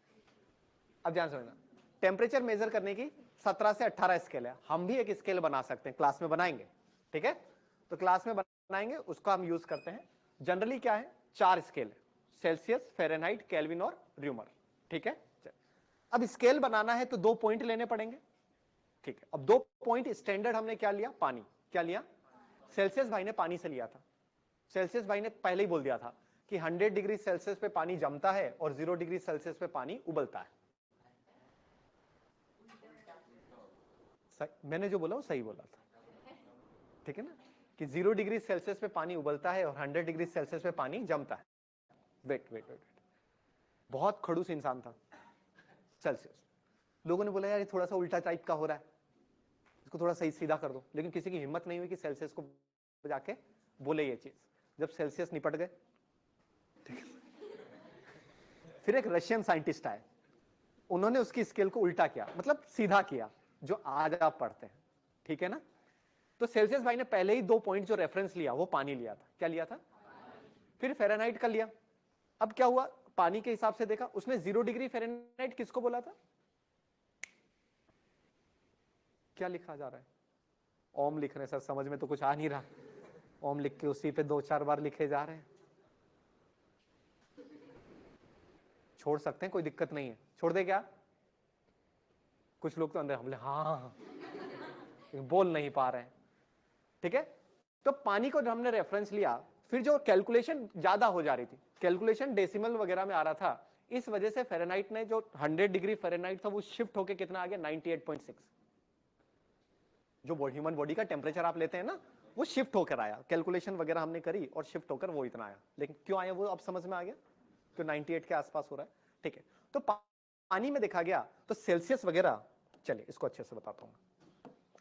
अब ध्यान समझना, टेम्परेचर मेजर करने की 17 से 18 स्केल है। हम भी एक स्केल बना सकते हैं, क्लास में बनाएंगे, ठीक है? तो क्लास में बनाएंगे, उसका हम यूज करते हैं। जनरली क्या है? 4 स्केल है, सेल्सियस, फ़ारेनहाइट, केल्विन और र्यूमर, ठीक है? अब स्केल बनाना है तो 2 पॉइंट लेने पड़ेंगे, ठीक है? अब 2 पॉइंट स्टैंडर्ड हमने क्या लिया? पानी। क्या लिया? सेल्सियस भाई ने पानी से लिया था। सेल्सियस भाई ने पहले ही बोल दिया था कि 100 डिग्री सेल्सियस पे पानी जमता है और 0 डिग्री सेल्सियस पे पानी उबलता है। मैंने जो बोला वो सही बोला था, ठीक है ना? कि 0 डिग्री सेल्सियस पे पानी उबलता है और 100 डिग्री सेल्सियस पे पानी जमता है। वेट वेट वेट, बहुत खड़ूस इंसान था सेल्सियस। लोगों ने बोला यार ये थोड़ा सा उल्टा टाइप का हो रहा है, इसको थोड़ा सही सीधा कर दो, लेकिन किसी की हिम्मत नहीं हुई कि सेल्सियस को जाके बोले ये चीज। जब सेल्सियस निपट गए, फिर एक रशियन साइंटिस्ट आए, उन्होंने उसकी स्केल को उल्टा किया, मतलब सीधा किया, जो आज आप पढ़ते हैं, ठीक है ना? तो सेल्सियस भाई ने पहले ही 2 पॉइंट जो रेफरेंस लिया वो पानी लिया था। क्या लिया था? फिर फ़ारेनहाइट का लिया। अब क्या हुआ? पानी के हिसाब से देखा, उसने 0 डिग्री फ़ारेनहाइट किसको बोला था? क्या लिखा जा रहा है? ओम लिख रहे हैं सर, समझ में तो कुछ आ नहीं रहा। ओम लिख के उसी पे 2-4 बार लिखे जा रहे हैं। छोड़ सकते हैं, कोई दिक्कत नहीं है, छोड़ दे क्या? कुछ लोग तो अंदर हमले हाँ बोल नहीं पा रहे हैं, ठीक है? तो पानी को हमने रेफरेंस लिया, फिर जो कैलकुलेशन ज्यादा हो जा रही थी, कैलकुलेशन डेसिमल वगैरह में आ रहा था, इस वजह से फ़ारेनहाइट ने जो 100 डिग्री फ़ारेनहाइट था वो शिफ्ट होके कितना आ गया 98.6। जो ह्यूमन बॉडी का टेम्परेचर आप लेते हैं ना वो शिफ्ट होकर आया, कैलकुलेशन वगैरह हमने करी और शिफ्ट होकर वो इतना आया। लेकिन क्यों आया वो अब समझ में आ गया, क्यों 98 के आसपास हो रहा है। ठीक है, तो पानी में देखा गया तो सेल्सियस वगैरह, चलिए इसको अच्छे से बताता हूं,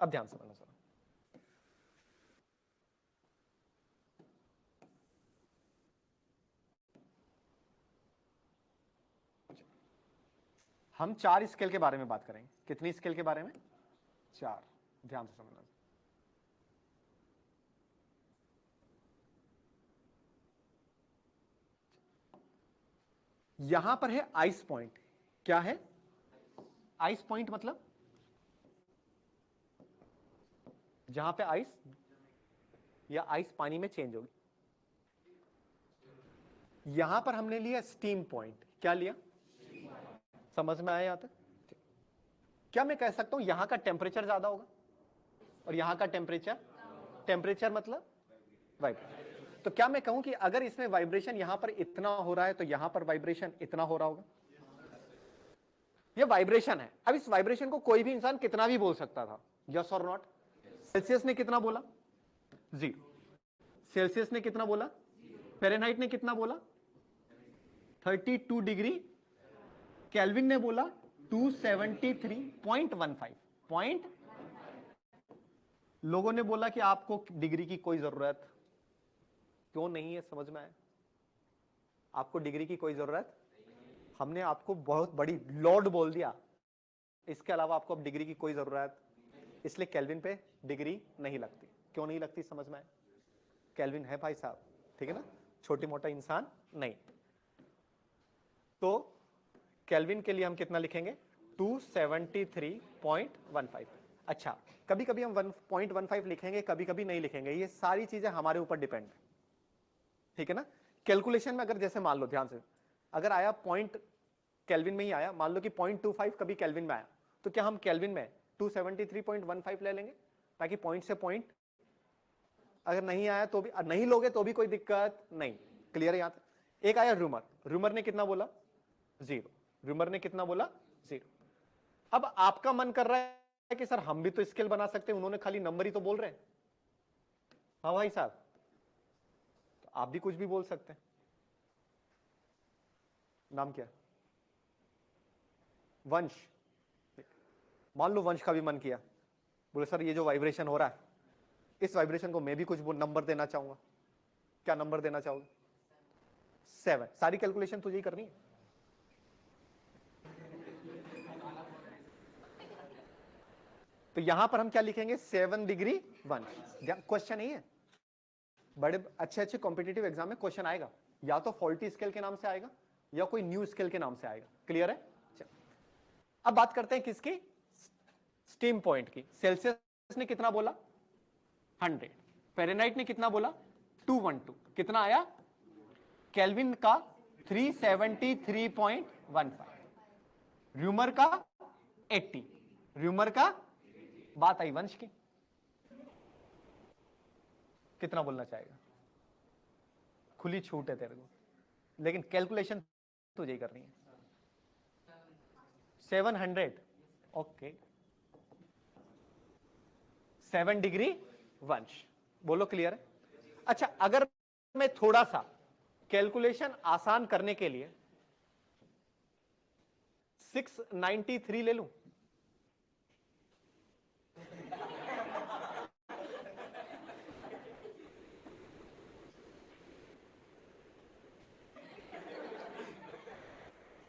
अब ध्यान से समझना। हम 4 स्केल के बारे में बात करेंगे। कितनी स्केल के बारे में? 4। ध्यान से समझना। यहां पर है आइस पॉइंट। क्या है आइस पॉइंट? मतलब जहां पे आइस या आइस पानी में चेंज होगी। यहां पर हमने लिया स्टीम पॉइंट। क्या लिया? समझ में आया यहां तक? क्या मैं कह सकता हूं यहां का टेम्परेचर ज्यादा होगा और यहां का टेम्परेचर मतलब वाइब्रेशन। तो क्या मैं कहूं कि अगर इसमें वाइब्रेशन यहां पर इतना हो रहा है तो यहां पर वाइब्रेशन इतना हो रहा होगा? ये वाइब्रेशन है। अब इस वाइब्रेशन को कोई भी इंसान कितना भी बोल सकता था, यस और नॉट? सेल्सियस ने कितना बोला? 0। सेल्सियस ने कितना बोला? फ़ारेनहाइट ने कितना बोला? 32 डिग्री। केल्विन ने बोला 273.15 पॉइंट। लोगों ने बोला कि आपको डिग्री की कोई जरूरत क्यों नहीं है, समझ में आया? आपको डिग्री की कोई जरूरत, हमने आपको बहुत बड़ी लॉर्ड बोल दिया, इसके अलावा आपको अब डिग्री की कोई जरूरत, इसलिए केल्विन पे डिग्री नहीं लगती। क्यों नहीं लगती समझ में आया? केल्विन है भाई साहब, ठीक है ना, छोटी मोटा इंसान नहीं। तो केल्विन के लिए हम कितना लिखेंगे? 273.15। अच्छा, कभी कभी हम 1.15 लिखेंगे, कभी कभी नहीं लिखेंगे, ये सारी चीजें हमारे ऊपर डिपेंड है, ठीक है ना। कैलकुलेशन में अगर जैसे मान लो ध्यान से, अगर आया पॉइंट केल्विन में ही आया, मान लो कि 0.25 कभी केल्विन में आया, तो क्या हम केल्विन में 273.15 ले लेंगे ताकि पॉइंट से पॉइंट, अगर नहीं आया तो भी, नहीं लोगे तो भी कोई दिक्कत नहीं। क्लियर है? यहां तक। एक आया रूमर ने कितना बोला? 0। रूमर ने कितना बोला? 0। अब आपका मन कर रहा है कि सर हम भी तो स्केल बना सकते हैं, उन्होंने खाली नंबर ही तो बोल रहे हैं। हाँ भाई साहब, तो आप भी कुछ भी बोल सकते हैं। नाम क्या? वंश। मान लो वंश का भी मन किया, बोले सर ये जो वाइब्रेशन हो रहा है, इस वाइब्रेशन को मैं भी कुछ नंबर देना चाहूंगा। क्या नंबर देना चाहोगे? 7। सारी कैलकुलेशन तुझे ही करनी है। तो यहां पर हम क्या लिखेंगे? 7 डिग्री 1। क्वेश्चन नहीं है, बड़े अच्छे अच्छे कॉम्पिटिटिव एग्जाम में क्वेश्चन आएगा, या तो फॉल्टी स्केल के नाम से आएगा या कोई न्यू स्केल के नाम से आएगा। क्लियर है? अब बात करते हैं किसकी? स्टीम पॉइंट की। सेल्सियस ने कितना बोला? 100। फ़ारेनहाइट ने कितना बोला? 212। कितना आया? केल्विन का 373.15। रूमर का 80। रूमर का, बात आई वंश की, कितना बोलना चाहेगा? खुली छूट है तेरे को, लेकिन कैलकुलेशन तुझे ही करनी है। 700। ओके, 7 डिग्री वंश। बोलो क्लियर है? अच्छा, अगर मैं थोड़ा सा कैलकुलेशन आसान करने के लिए 693 ले लूं,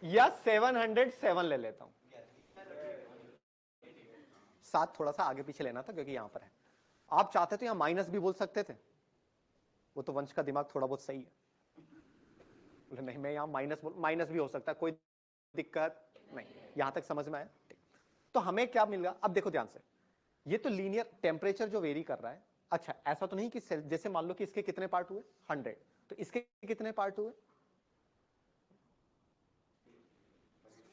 या 707 ले लेता हूं। 7 थोड़ा सा आगे पीछे लेना था क्योंकि यहां पर है। आप चाहते तो यहां माइनस भी बोल सकते थे, वो तो वंश का दिमाग थोड़ा बहुत सही है। बोले नहीं, मैं यहां माइनस भी हो सकता है, कोई दिक्कत नहीं। यहां तक समझ में आया? तो हमें क्या मिल रहा? अब देखो ध्यान से, ये तो लीनियर टेम्परेचर जो वेरी कर रहा है। अच्छा, ऐसा तो नहीं कि जैसे मान लो कि इसके कितने पार्ट हुए? 100, तो इसके कितने पार्ट हुए?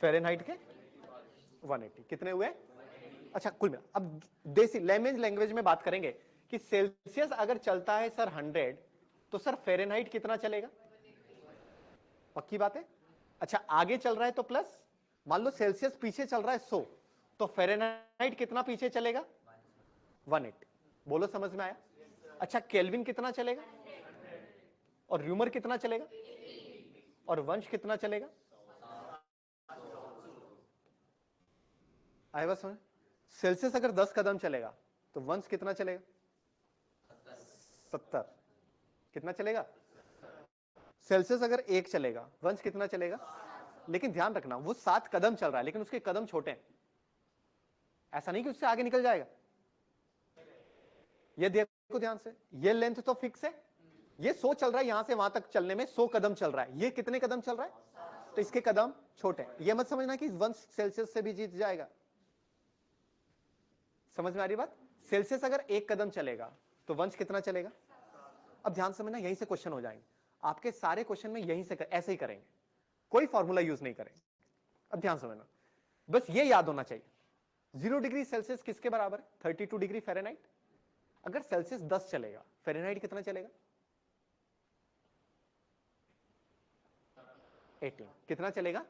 फ़ारेनहाइट के 180। कितने हुए? अच्छा, कुल मिला। अब देसी लैंग्वेज में बात करेंगे कि सेल्सियस अगर चलता है सर 100, तो सर फ़ारेनहाइट कितना चलेगा? पक्की बात है? अच्छा आगे चल रहा है तो प्लस, मान लो सेल्सियस पीछे चल रहा है 100, तो फेरेनहाइट कितना पीछे चलेगा? 180। बोलो समझ में आया? अच्छा केल्विन कितना चलेगा? और र्यूमर कितना चलेगा? और वंश कितना चलेगा? आए बस समझ? सेल्सियस अगर 10 कदम चलेगा तो वंश कितना चलेगा? 70। कितना चलेगा? सेल्सियस अगर 1 चलेगा, वंश कितना चलेगा? लेकिन ध्यान रखना वो 7 कदम चल रहा है लेकिन उसके कदम छोटे हैं, ऐसा नहीं कि उससे आगे निकल जाएगा। ये देखो ध्यान से, ये लेंथ तो फिक्स है, ये 100 चल रहा है, यहां से वहां तक चलने में 100 कदम चल रहा है, ये कितने कदम चल रहा है? तो इसके कदम छोटे हैं। ये मत समझना कि वंश सेल्सियस से भी जीत जाएगा। समझ में आ रही बात? सेल्सियस अगर 1 कदम चलेगा तो वंश कितना चलेगा? अब ध्यान समझना, यहीं से क्वेश्चन हो जाएंगे आपके सारे क्वेश्चन में, यहीं से ऐसे ही करेंगे, कोई फॉर्मूला यूज नहीं करेंगे। अब ध्यान समझना, बस ये याद होना चाहिए 0 डिग्री सेल्सियस किसके बराबर है? 32 डिग्री फ़ारेनहाइट। अगर सेल्सियस 10 चलेगा, फ़ारेनहाइट कितना चलेगा? 18। कितना चलेगा?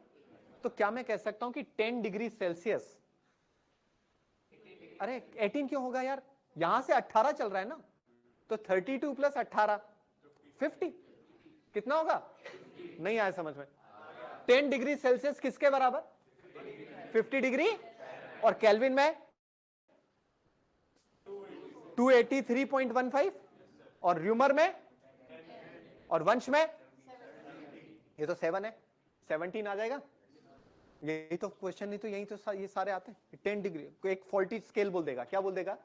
तो क्या मैं कह सकता हूं कि 10 डिग्री सेल्सियस, अरे 18 क्यों होगा यार, यहां से 18 चल रहा है ना, तो 32 प्लस 18 50। कितना होगा? नहीं आया समझ में? 10 डिग्री सेल्सियस किसके बराबर? 50 डिग्री, और केल्विन में 283.15, और र्यूमर में और वंश में ये तो 7 है, 17 आ जाएगा। यही तो क्वेश्चन, नहीं तो यही तो ये सारे आते हैं। 10 डिग्री को एक फॉल्टी स्केल बोल देगा, क्या बोल देगा?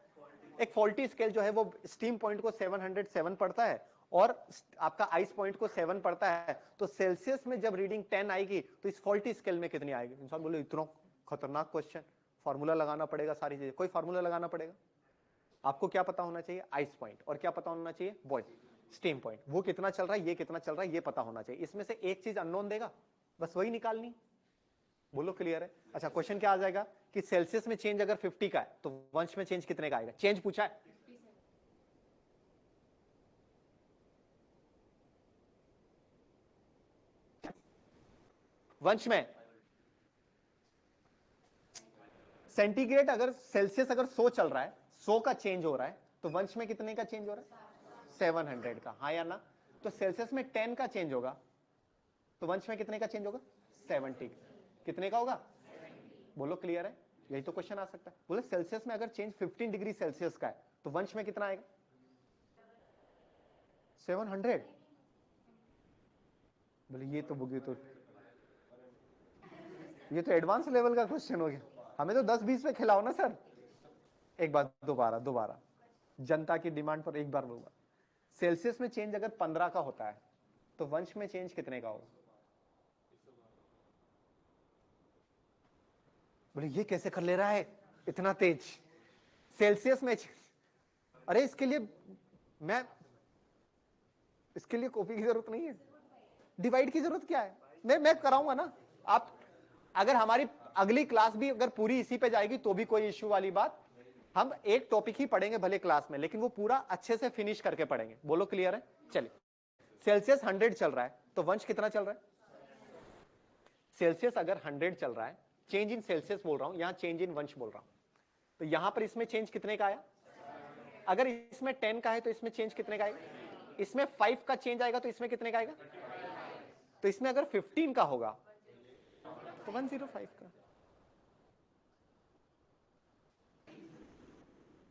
एक फॉल्टी स्केल जो है वो स्टीम पॉइंट को 707 पड़ता है और आपका आइस पॉइंट को 7 पड़ता है, तो सेल्सियस में जब रीडिंग 10 आएगी तो इस फॉल्टी स्केल में कितनी आएगी? इंसान बोले इतना खतरनाक क्वेश्चन, फॉर्मूला लगाना पड़ेगा, सारी चीजें, कोई फॉर्मूला लगाना पड़ेगा? आपको क्या पता होना चाहिए? Ice point. और क्या पता होना चाहिए? Boil steam point. वो कितना चल रहा है, ये कितना चल रहा है, ये पता होना चाहिए। इसमें से एक चीज अननोन देगा, बस वही निकालनी। बोलो क्लियर है? अच्छा क्वेश्चन क्या आ जाएगा कि सेल्सियस में चेंज अगर 50 का है तो वंश में चेंज कितने का आएगा? चेंज पूछा है। वंश में सेंटीग्रेड, अगर सेल्सियस अगर 100 चल रहा है, 100 का चेंज हो रहा है, तो वंश में कितने का चेंज हो रहा है? 700 का। हाँ या ना? तो सेल्सियस में 10 का चेंज होगा तो वंश में कितने का चेंज होगा? 70। कितने का होगा? बोलो क्लियर है? यही तो क्वेश्चन आ सकता है। बोले सेल्सियस में अगर चेंज 15 डिग्री सेल्सियस का है तो वंश में कितना आएगा? 700। बोले ये तो एडवांस लेवल का क्वेश्चन हो गया, हमें तो 10-20 पे खिलाओ ना सर। एक बार दोबारा जनता की डिमांड पर एक बार बोलूंगा, सेल्सियस में चेंज अगर 15 का होता है तो वंश में चेंज कितने का होगा? बोले ये कैसे कर ले रहा है इतना तेज? सेल्सियस में अरे इसके लिए कॉपी की जरूरत नहीं है, डिवाइड की जरूरत क्या है? मैं कराऊंगा ना। आप अगर हमारी अगली क्लास भी अगर पूरी इसी पे जाएगी तो भी कोई इश्यू वाली बात, हम एक टॉपिक ही पढ़ेंगे भले क्लास में, लेकिन वो पूरा अच्छे से फिनिश करके पढ़ेंगे। बोलो क्लियर है? चलिए, सेल्सियस 100 चल रहा है तो वंश कितना चल रहा है? सेल्सियस अगर 100 चल रहा है, चेंज इन सेल्सियस बोल रहा हूं, यहां चेंज इन वंश बोल रहा हूं, तो यहां पर इसमें चेंज कितने का आया? अगर इसमें 10 का है तो इसमें चेंज कितने का आएगा? इसमें 5 का चेंज आएगा तो इसमें कितने का आएगा? तो इसमें अगर 15 का होगा तो 105 का।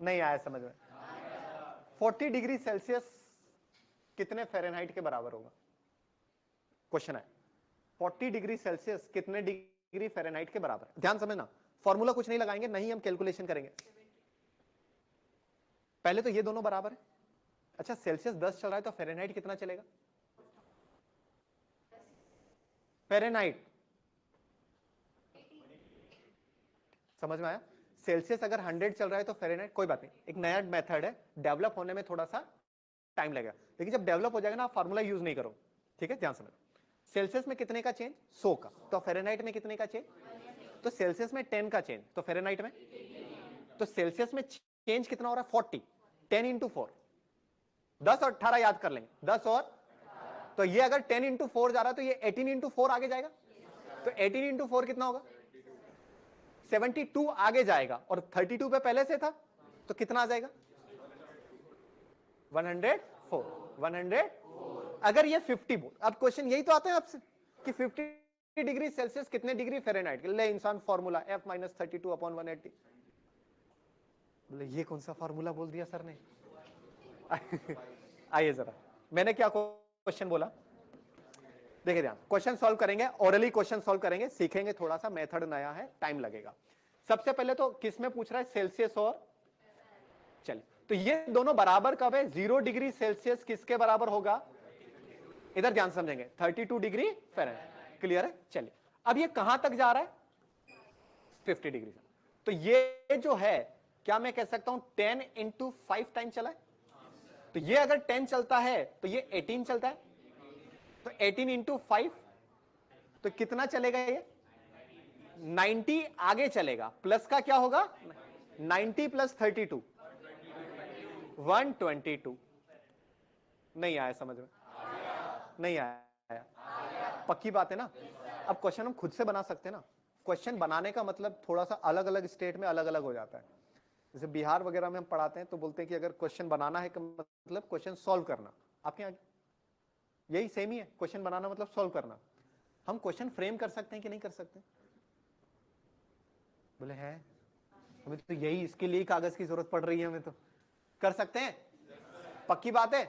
नहीं आया समझ में? 40 डिग्री सेल्सियस कितने फ़ारेनहाइट के बराबर होगा? क्वेश्चन है 40 डिग्री सेल्सियस कितने डिग्री फ़ारेनहाइट के बराबर? ध्यान समझना, फॉर्मूला कुछ नहीं लगाएंगे, नहीं हम कैलकुलेशन करेंगे। पहले तो ये दोनों बराबर है। अच्छा सेल्सियस 10 चल रहा है तो फ़ारेनहाइट कितना चलेगा? फ़ारेनहाइट समझ में आया? सेल्सियस अगर 100 चल रहा है तो फ़ारेनहाइट, कोई बात नहीं, एक नया मेथड है, डेवलप होने में थोड़ा सा टाइम लगेगा, लेकिन जब डेवलप हो जाएगा ना, आप फॉर्मूला यूज नहीं करो, ठीक है? ध्यान समझ, सेल्सियस में कितने का चेंज? 100 का, तो फ़ारेनहाइट में कितने का चेंज? तो सेल्सियस में 10 का चेंज, तो फ़ारेनहाइट में, तो सेल्सियस में चेंज कितना हो रहा है? 40, 10 इंटू 4, 10 और 18 याद कर लेंगे, 10 और, तो ये अगर 10 इंटू 4 जा रहा है तो ये 18 इंटू 4 आगे जाएगा, तो 18 इंटू 4 कितना होगा? 72 आगे जाएगा और 32 पे पहले से था तो कितना आ जाएगा? 104। 100 अगर ये 50 बोल, अब क्वेश्चन यही तो आता है आपसे कि 50 डिग्री सेल्सियस कितने डिग्री फ़ारेनहाइट? ले इंसान फॉर्मूला F माइनस 32 अपॉन 180। बोले ये कौन सा फॉर्मूला बोल दिया सर ने? आइए जरा, मैंने क्या क्वेश्चन बोला, देखिए ध्यान, क्वेश्चन सॉल्व करेंगे, ओरली क्वेश्चन सॉल्व करेंगे, सीखेंगे, थोड़ा सा मेथड नया है, टाइम लगेगा। सबसे पहले तो किस में पूछ रहा है? सेल्सियस और, चलिए तो ये दोनों बराबर कब है? 0 डिग्री सेल्सियस किसके बराबर होगा? इधर ध्यान समझेंगे, 32 डिग्री फ़ारेनहाइट। क्लियर है? चलिए अब ये कहां तक जा रहा है? 50 डिग्री। तो ये जो है, क्या मैं कह सकता हूं 10 इंटू 5 टाइम चला है? तो ये अगर 10 चलता है तो ये 18 चलता है, तो 18 इंटू 5 तो कितना चलेगा? ये 90 आगे चलेगा, प्लस का क्या होगा? 90 प्लस 32 122। नहीं आया समझ में? नहीं आया? पक्की बात है ना? अब क्वेश्चन हम खुद से बना सकते हैं ना। क्वेश्चन बनाने का मतलब थोड़ा सा अलग अलग स्टेट में अलग अलग हो जाता है। जैसे बिहार वगैरह में हम पढ़ाते हैं तो बोलते हैं कि अगर क्वेश्चन बनाना है मतलब क्वेश्चन सॉल्व करना। आपके यहाँ यही सेम ही है, क्वेश्चन बनाना मतलब सॉल्व करना। हम क्वेश्चन फ्रेम कर सकते हैं कि नहीं कर सकते? बोले है, हमें तो यही, इसके लिए कागज की जरूरत पड़ रही है, हमें तो कर सकते हैं। पक्की बात है?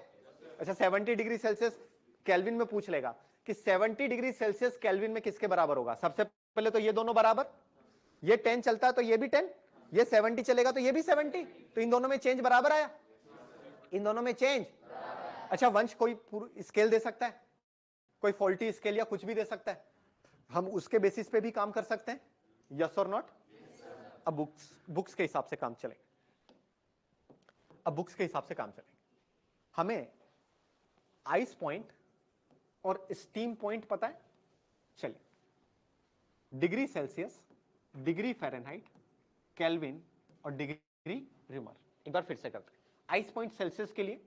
अच्छा 70 डिग्री सेल्सियस केल्विन में पूछ लेगा कि 70 डिग्री सेल्सियस केल्विन में किसके बराबर होगा? सबसे पहले तो ये दोनों बराबर, ये 10 चलता है तो ये भी 10, ये 70 चलेगा तो ये भी 70, तो इन दोनों में चेंज बराबर आया, इन दोनों में चेंज। अच्छा वंश कोई स्केल दे सकता है, कोई फॉल्टी स्केल या कुछ भी दे सकता है, हम उसके बेसिस पे भी काम कर सकते हैं, यस और नॉट? अब बुक्स के हिसाब से काम चलेगा, अब बुक्स के हिसाब से काम चलेगा। हमें आइस पॉइंट और स्टीम पॉइंट पता है? चलिए, degree Celsius, degree Fahrenheit, kelvin और डिग्री रिमर एक बार फिर से करते हैं। आइस पॉइंट सेल्सियस के लिए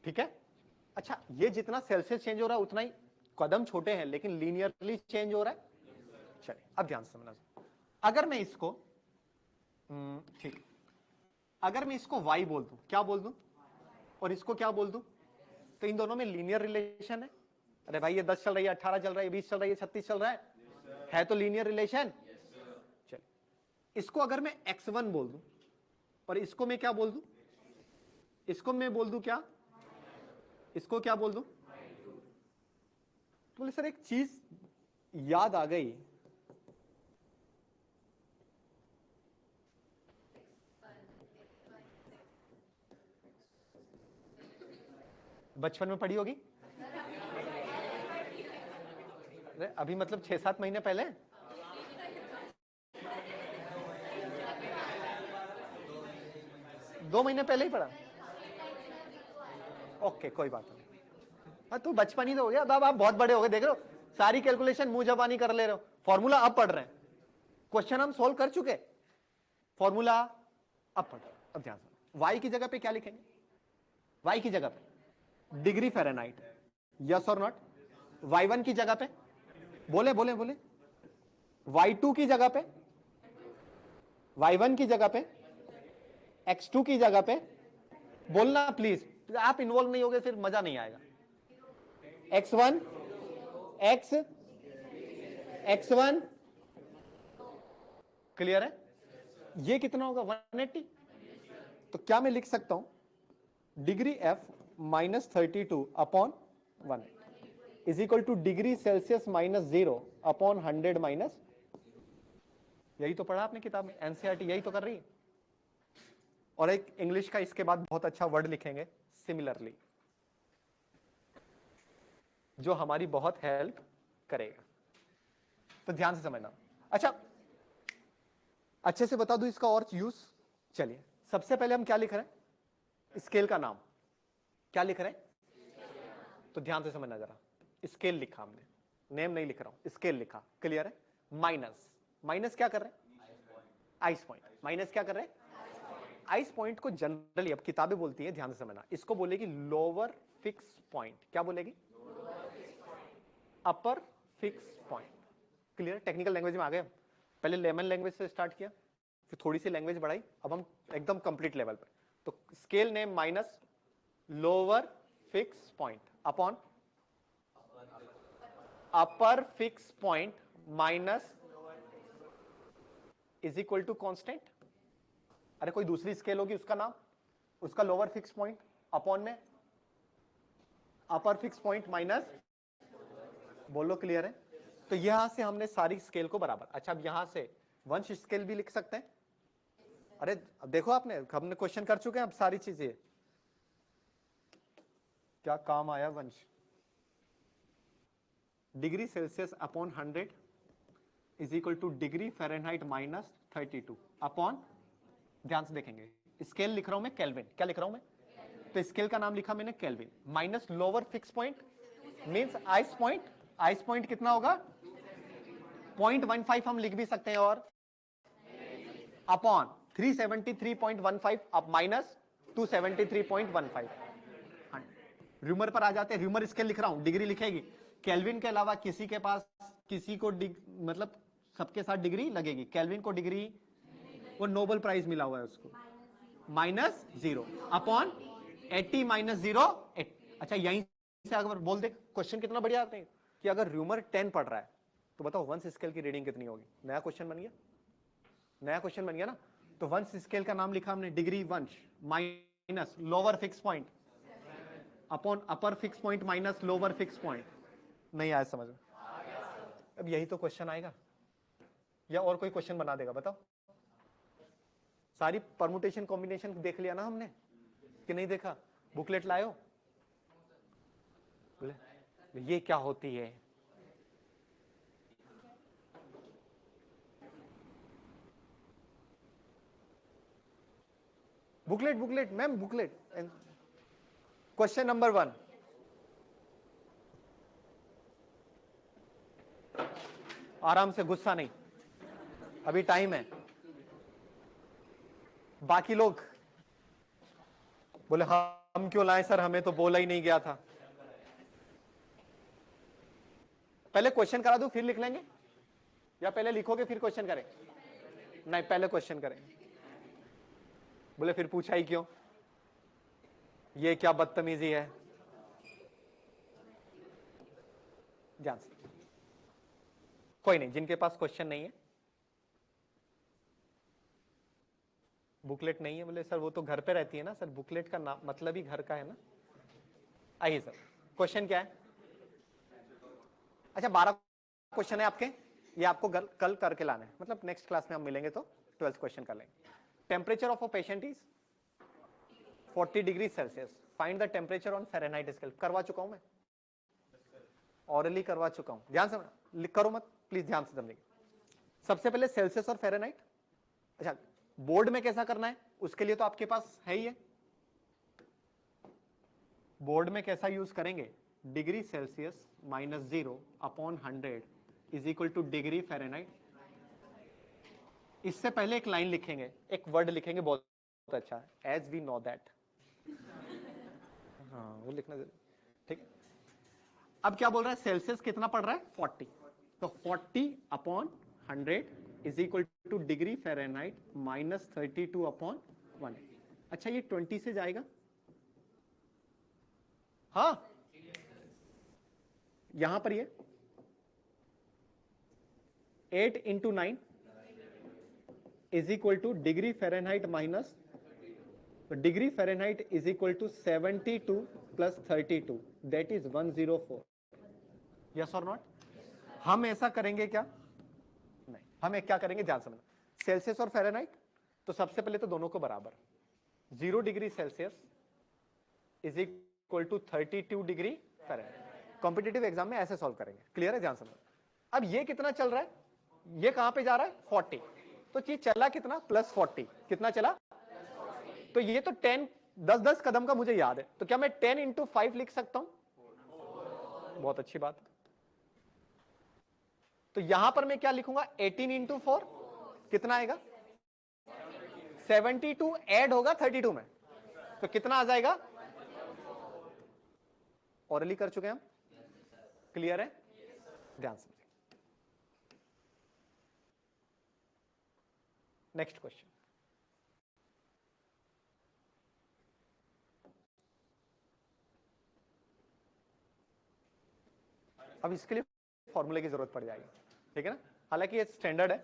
ठीक है। अच्छा ये जितना सेल्सियस चेंज हो रहा है उतना ही कदम छोटे हैं लेकिन लीनियरली चेंज हो रहा है। चलिए अब ध्यान से समझना, अगर मैं इसको ठीक, अगर मैं इसको y बोल दूं, क्या बोल दूं, और इसको क्या बोल दूं, तो इन दोनों में लीनियर रिलेशन है। अरे भाई ये 10 चल रही है, 18 चल रहा है, 20 चल रही है, 36 चल रहा है तो लीनियर रिलेशन। चलिए इसको अगर मैं x1 बोल दूं और इसको मैं क्या बोल दूं, इसको मैं बोल दूं क्या, इसको क्या बोल दूं, तो बोले सर एक चीज याद आ गई, बचपन में पढ़ी होगी, अरे अभी मतलब 6-7 महीने पहले, दो महीने पहले ही पढ़ा। ओके कोई बात नहीं, हाँ तो बचपन ही तो हो गया, अब आप बहुत बड़े हो गए, देख रहे हो सारी कैलकुलेशन मुंह जबानी कर ले रहे हो, फॉर्मूला अब पढ़ रहे हैं, क्वेश्चन हम सोल्व कर चुके, फॉर्मूला अब पढ़ रहे हैं। अब ध्यान से y की जगह पे क्या लिखेंगे, y की जगह पे डिग्री फ़ारेनहाइट, यस और नॉट? y1 की जगह पे बोले बोले बोले, y2 की जगह पे, y1 की जगह पे, x2 की जगह पे, बोलना प्लीज, आप इन्वॉल्व नहीं होगे फिर मजा नहीं आएगा। x1 x1 क्लियर है? ये कितना होगा 180, तो क्या मैं लिख सकता हूं degree f minus 32 upon 1 is equal to degree Celsius minus 0 upon 100 minus, यही तो पढ़ा आपने किताब में, एनसीईआरटी यही तो कर रही है। और एक इंग्लिश का इसके बाद बहुत अच्छा वर्ड लिखेंगे सिमिलरली, जो हमारी बहुत हेल्प करेगा, तो ध्यान से समझना। अच्छा अच्छे से बता दूं इसका और यूज, चलिए सबसे पहले हम क्या लिख रहे हैं, स्केल का नाम क्या लिख रहे हैं, तो ध्यान से समझना जरा, स्केल लिखा हमने, नेम नहीं लिख रहा हूं, स्केल लिखा, क्लियर है? माइनस, माइनस क्या कर रहे हैं, आइस पॉइंट, माइनस क्या कर रहे हैं, आइस पॉइंट को जनरली अब किताबें बोलती है, ध्यान से समझना, इसको बोलेगी लोअर फिक्स पॉइंट, क्या बोलेगी, अपर fix point. Clear, technical language में आ गए। पहले लेमन लैंग्वेज से स्टार्ट किया, फिर थोड़ी सी लैंग्वेज बढ़ाई, अब हम एकदम कंप्लीट लेवल पे। तो scale name minus lower fix point upon upper fix point minus is equal to constant. अरे कोई दूसरी स्केल होगी उसका नाम, उसका लोअर फिक्स पॉइंट अपॉन में अपर फिक्स पॉइंट माइनस, बोलो क्लियर है। तो यहां से हमने सारी स्केल को बराबर। अच्छा अब यहां से वंश स्केल भी लिख सकते हैं। अरे अब देखो आपने, हमने क्वेश्चन कर चुके हैं अब सारी चीजें, क्या काम आया वंश। Degree Celsius upon 100 is equal to degree Fahrenheit minus 32 upon, ध्यान से देखेंगे स्केल लिख रहा हूं मैं केल्विन, क्या लिख रहा हूं मैं, तो स्केल का नाम लिखा मैंने kelvin, minus lower fix point means ice point, ice point कितना होगा 0.15 हम लिख भी सकते हैं, और अपॉन 373.15 अब माइनस 273.15। र्यूमर पर आ जाते हैं, र्यूमर स्केल लिख रहा हूं, डिग्री लिखेगी, केल्विन के अलावा किसी के पास किसी को मतलब सबके साथ डिग्री लगेगी, केल्विन को डिग्री, वो नोबेल प्राइज मिला हुआ है उसको, माइनस 0 अपॉन 80 माइनस 0। अच्छा यहीं से अगर बोल दे, क्वेश्चन कितना बढ़िया आते हैं कि अगर र्यूमर 10 पढ़ रहा है तो बताओ वंश स्केल की रीडिंग कितनी होगी। नया क्वेश्चन बन गया, नया क्वेश्चन बन गया ना। तो वंश स्केल का नाम लिखा हमने डिग्री वंश minus lower fix point upon upper fix point minus lower fix point. नहीं आया समझ में, अब यही तो क्वेश्चन आएगा, या और कोई क्वेश्चन बना देगा बताओ। सारी परमुटेशन कॉम्बिनेशन देख लिया ना हमने कि नहीं देखा, बुकलेट लाए हो, ये क्या होती है, booklet, booklet ma'am booklet. Question number 1, आराम से, गुस्सा नहीं, अभी टाइम है। बाकी लोग बोले हम क्यों लाए सर, हमें तो बोला ही नहीं गया था। पहले क्वेश्चन करा दूं फिर लिख लेंगे, या पहले लिखोगे फिर क्वेश्चन करें? नहीं पहले क्वेश्चन करें। बोले फिर पूछा ही क्यों, ये क्या बदतमीजी है। ध्यान से, कोई नहीं, जिनके पास क्वेश्चन नहीं है, बुकलेट नहीं है, बोले सर वो तो घर पे रहती है ना सर, बुकलेट का नाम मतलब ही घर का है ना। आइए सर, क्वेश्चन क्या है? अच्छा 12 क्वेश्चन है आपके, ये आपको कल करके लाना है, मतलब नेक्स्ट क्लास में हम मिलेंगे तो 12th क्वेश्चन कर लेंगे। Temperature of a patient is 40 degree Celsius, find the temperature on Fahrenheit scale. करवा चुका हूं मैं, ऑरली करवा चुका हूं, ध्यान से करो मत प्लीज, ध्यान से समझिए। सबसे पहले सेल्सियस और फ़ारेनहाइट। अच्छा बोर्ड में कैसा करना है उसके लिए तो आपके पास है ही है, बोर्ड में कैसा यूज करेंगे, degree Celsius minus 0 upon 100 is equal to degree Fahrenheit. इससे पहले एक लाइन लिखेंगे, एक वर्ड लिखेंगे बहुत अच्छा है, एज वी नो दैट, हाँ वो लिखना जरूरी, ठीक है। अब क्या बोल रहा है, सेल्सियस कितना पड़ रहा है 40, तो 40 upon 100 is equal to degree Fahrenheit minus 32 upon 1। अच्छा ये 20 से जाएगा, हाँ यहां पर ये 8 into 9 is equal to degree Fahrenheit minus, degree Fahrenheit is equal to 72 plus 32 that is 104। Yes और नॉट? हम ऐसा करेंगे क्या, नहीं हम क्या करेंगे, ध्यान समझना, सेल्सियस और फ़ारेनहाइट, तो सबसे पहले तो दोनों को बराबर, 0 degree Celsius is equal to 32 degree Fahrenheit. Competitive exam में ऐसे सॉल्व करेंगे, क्लियर है, ध्यान समझना। अब ये कितना चल रहा है, ये कहां पे जा रहा है 40, तो चीज चला कितना प्लस 40, कितना चला, तो ये तो 10 10 कदम का मुझे याद है, तो क्या मैं 10 इंटू 5 लिख सकता हूं, बहुत अच्छी बात है। तो यहां पर मैं क्या लिखूंगा 18 इंटू 4 कितना आएगा 72 ऐड होगा 32 में, तो कितना आ जाएगा, ऑरली कर चुके हैं हम, क्लियर है, ध्यान से। नेक्स्ट क्वेश्चन, अब इसके लिए फॉर्मूले की जरूरत पड़ जाएगी, ठीक है ना, हालांकि ये स्टैंडर्ड है,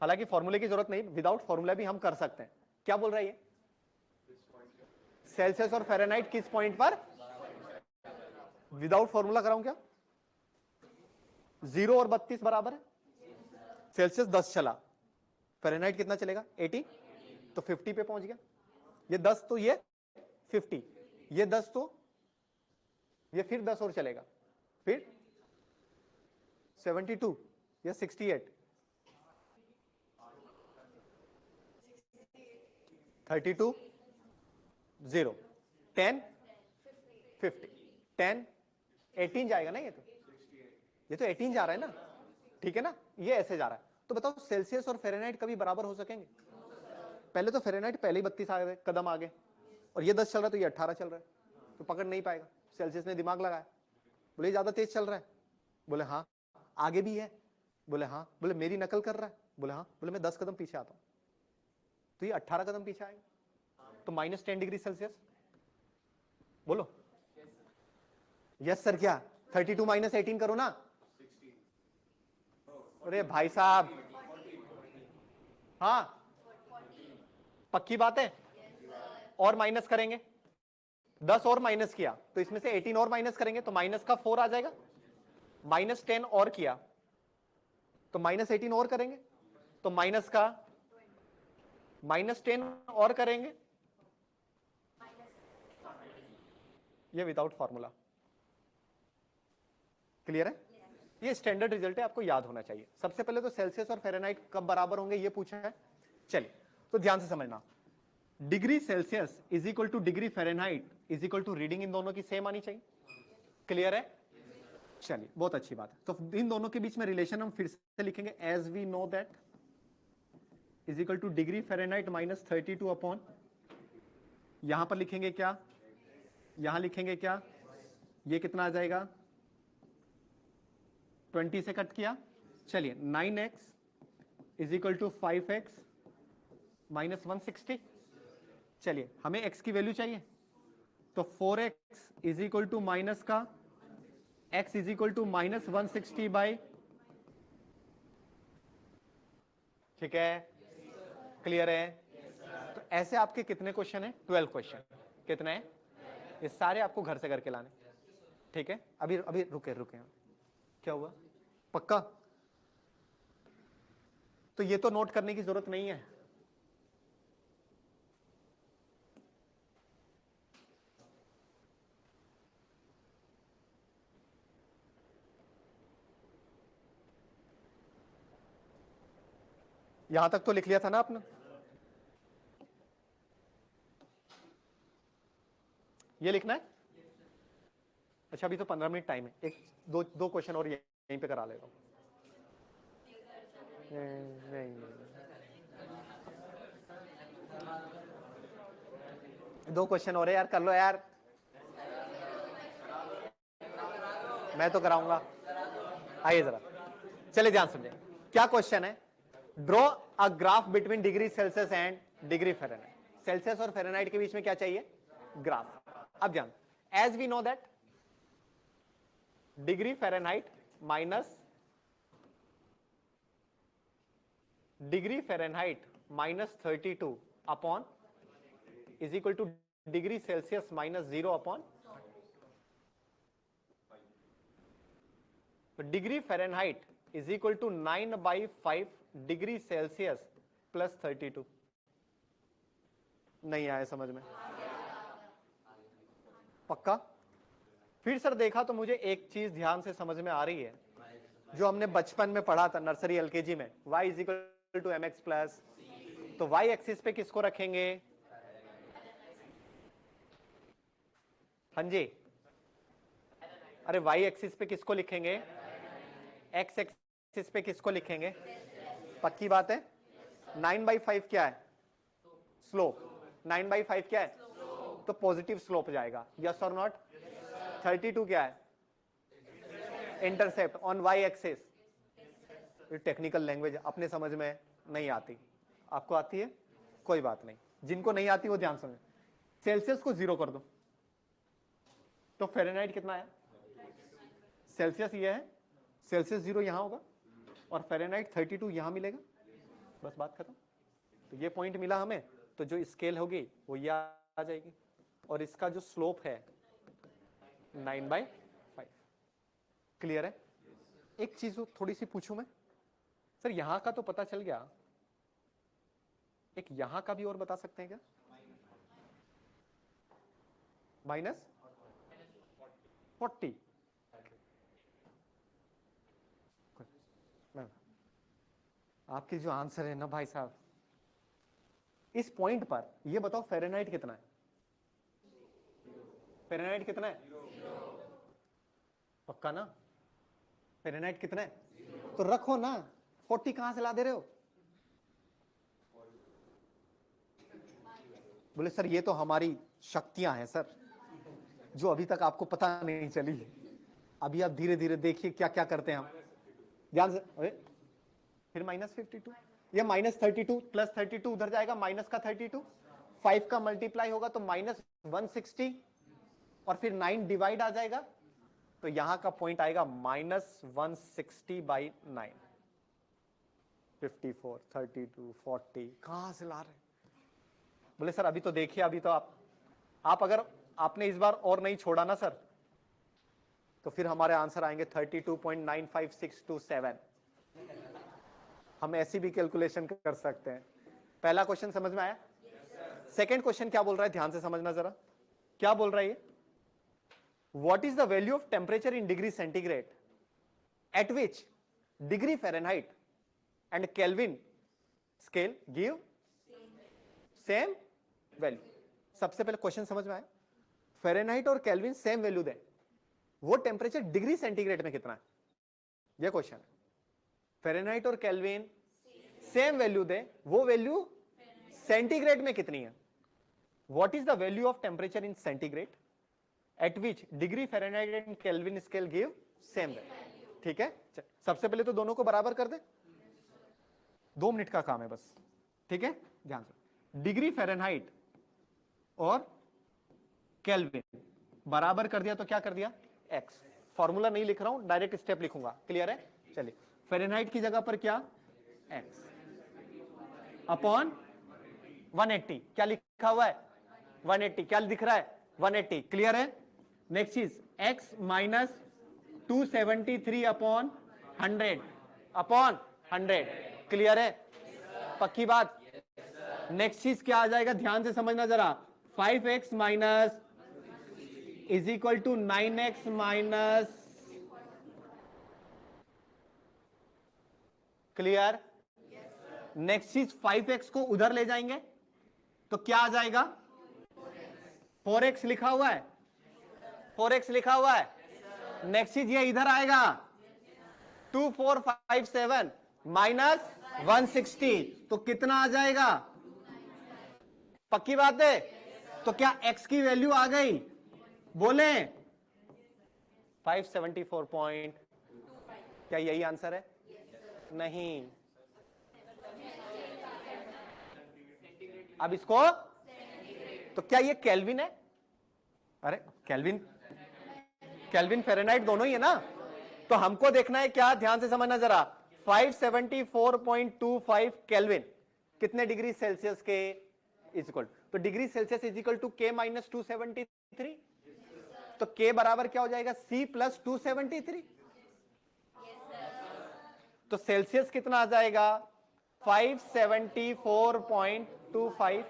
हालांकि फॉर्मूले की जरूरत नहीं, विदाउट फॉर्मूला भी हम कर सकते हैं। क्या बोल रहा है ये, सेल्सियस और फ़ारेनहाइट किस पॉइंट पर, विदाउट फॉर्मूला कराऊं क्या, 0 और 32 बराबर है, सेल्सियस 10 चला, फ़ारेनहाइट कितना चलेगा 80, तो 50 पे पहुंच गया, ये 10 तो ये 50, ये 10 तो ये फिर 10 और चलेगा, फिर 72 या 68, 32 0 10 50 10 18 जाएगा ना, ये तो 18 जा रहा है ना, ठीक है ना, ये ऐसे जा रहा है। तो बताओ सेल्सियस और फ़ारेनहाइट कभी बराबर हो सकेंगे, पहले तो फ़ारेनहाइट पहले ही 32 आ गए कदम आगे, और ये 10 चल रहा है तो ये 18 चल रहा है, तो पकड़ नहीं पाएगा। सेल्सियस ने दिमाग लगाया, बोले ज्यादा तेज चल रहा है, बोले हाँ, आगे भी है, बोले हाँ, बोले मेरी नकल कर रहा है, बोले हाँ, बोले मैं 10 कदम पीछे आता हूं, तो ये 18 कदम पीछे आएगा, तो -10 डिग्री सेल्सियस, बोलो यस सर, क्या 32 - 18 करो ना, अरे भाई साहब, हाँ पक्की बात है, और माइनस करेंगे, 10 और माइनस किया तो इसमें से 18 और माइनस करेंगे तो माइनस का 4 आ जाएगा, -10 और किया तो -18 और करेंगे तो माइनस का -10 और करेंगे, ये विदाउट फॉर्मूला, क्लियर है, ये स्टैंडर्ड रिजल्ट है, आपको याद होना चाहिए। सबसे पहले तो सेल्सियस और फ़ारेनहाइट कब बराबर होंगे ये पूछा है, चलिए तो ध्यान से समझना, degree Celsius is equal to degree Fahrenheit is equal to reading in दोनों की सेम आनी चाहिए, क्लियर है, चलिए बहुत अच्छी बात है। तो इन दोनों के बीच में रिलेशन हम फिर से लिखेंगे, as we know that is equal to degree Fahrenheit -32 upon, यहां पर लिखेंगे क्या, यहां लिखेंगे क्या, ये कितना आ जाएगा 20 से कट किया, चलिए 9x is equal to 5x -160, चलिए हमें x की वैल्यू चाहिए, तो 4x is equal to minus का x is equal to -160 by, ठीक है, क्लियर है, तो ऐसे आपके कितने क्वेश्चन है, 12 क्वेश्चन, कितने हैं, ये सारे आपको घर से करके लाने, ठीक है, अभी अभी रुके रुके, क्या हुआ, पक्का, तो ये तो नोट करने की जरूरत नहीं है, यहां तक तो लिख लिया था ना आपने, ये लिखना है, अच्छा अभी तो 15 मिनट टाइम है, एक दो क्वेश्चन और यहीं पे करा लेता हूं, नहीं, दो क्वेश्चन और है यार, कर लो यार, मैं तो कराऊंगा, आइए जरा, चलिए ध्यान समझे, क्या क्वेश्चन है, draw a graph between degree Celsius and degree Fahrenheit, Celsius और फ़ारेनहाइट के बीच में क्या चाहिए, ग्राफ, अब ध्यान, as we know that degree Fahrenheit minus degree Fahrenheit -32 upon is equal to degree Celsius -0 upon, degree Fahrenheit is equal to 9/5 degree Celsius plus 32, नहीं आया समझ में, पक्का, फिर सर देखा तो मुझे एक चीज ध्यान से समझ में आ रही है, जो हमने बचपन में पढ़ा था नर्सरी एलकेजी में, y is equal to mx plus, तो y एक्सिस पे किसको रखेंगे, हाँ जी, अरे y एक्सिस पे किसको लिखेंगे, x एक्सिस पे किसको लिखेंगे? पक्की बात है। 9/5 क्या है? स्लोप। 9/5 क्या है? तो पॉजिटिव स्लोप जाएगा, यस और नॉट? 32 क्या है? Intercept on Y axis. ये टेक्निकल लैंग्वेज अपने समझ में नहीं आती, आपको आती है? कोई बात नहीं, जिनको नहीं आती वो ध्यान समझे। सेल्सियस को 0 कर दो तो फ़ारेनहाइट कितना है? सेल्सियस ये है, सेल्सियस 0 यहां होगा और फ़ारेनहाइट 32 यहां मिलेगा, बस बात खत्म। तो ये पॉइंट मिला हमें, तो जो स्केल होगी वो ये आ जाएगी और इसका जो स्लोप है 9/5। क्लियर है? एक चीज थोड़ी सी पूछूं मैं सर, यहां का तो पता चल गया, एक यहां का भी और बता सकते हैं क्या? -40। आपके जो आंसर है ना भाई साहब, इस पॉइंट पर ये बताओ फ़ारेनहाइट कितना है? फ़ारेनहाइट कितना है? पक्का ना? फ़ारेनहाइट कितना है? तो रखो ना, 40 कहां से ला दे रहे हो? बोले सर ये तो हमारी शक्तियां हैं सर, जो अभी तक आपको पता नहीं चली। अभी आप धीरे धीरे देखिए क्या क्या करते हैं हम। ध्यान से, अरे फिर -52, ये -32 प्लस 32 उधर जाएगा, माइनस का 32, 5 का मल्टीप्लाई होगा तो -160 और फिर 9 डिवाइड आ जाएगा, तो यहां का पॉइंट आएगा -160/9। 54, 32, 40 कहां से ला रहे? बोले सर अभी तो देखिए, अभी तो आप अगर आपने इस बार और नहीं छोड़ा ना सर, तो फिर हमारे आंसर आएंगे 32.95627। हम ऐसी भी कैलकुलेशन कर सकते हैं। पहला क्वेश्चन समझ में आया? सेकंड क्वेश्चन क्या बोल रहा है, ध्यान से समझना जरा। क्या बोल रहा है ये? What is the value of temperature in degree centigrade eight which degree Fahrenheit and kelvin scale give same value? सबसे पहले क्वेश्चन समझ में आया? फ़ारेनहाइट और केल्विन सेम वैल्यू दे, वो टेम्परेचर डिग्री सेंटीग्रेड में कितना है, ये क्वेश्चन है। फ़ारेनहाइट और केल्विन सेम वैल्यू दे, वो वैल्यू सेंटीग्रेड में कितनी है? What is the value of temperature in centigrade eight which degree Fahrenheit and kelvin scale give same value? ठीक है, सबसे पहले तो दोनों को बराबर कर दे, 2 मिनट का काम है बस। ठीक है, ध्यान से, डिग्री फ़ारेनहाइट और केल्विन बराबर कर दिया तो क्या कर दिया? x। फॉर्मूला नहीं लिख रहा हूं, डायरेक्ट स्टेप लिखूंगा, क्लियर है? चलिए, फ़ारेनहाइट की जगह पर क्या? x अपॉन 180, क्या लिखा हुआ है? 180, क्या दिख रहा है? 180, क्लियर है? नेक्स्ट चीज x minus 273 upon 100 upon 100, clear है? पक्की बात? नेक्स्ट चीज क्या आ जाएगा, ध्यान से समझना जरा। 5x minus is equal to 9x minus, clear? Next चीज 5x को उधर ले जाएंगे तो क्या आ जाएगा? 4x लिखा हुआ है, 4x लिखा हुआ है। नेक्स्ट चीज ये इधर आएगा 2457 माइनस 160, तो कितना आ जाएगा? पक्की बात है? तो क्या x की वैल्यू आ गई? बोले 574 पॉइंट, क्या यही आंसर है? नहीं, अब इसको, तो क्या ये केल्विन है? अरे केल्विन फ़ारेनहाइट दोनों ही है ना, तो हमको देखना है क्या, ध्यान से समझना जरा। 574.25 केल्विन कितने डिग्री सेल्सियस के इज इक्वल, तो degree Celsius is equal to K minus 273, तो के बराबर क्या हो जाएगा? C प्लस 273, तो सेल्सियस कितना आ जाएगा? 574.25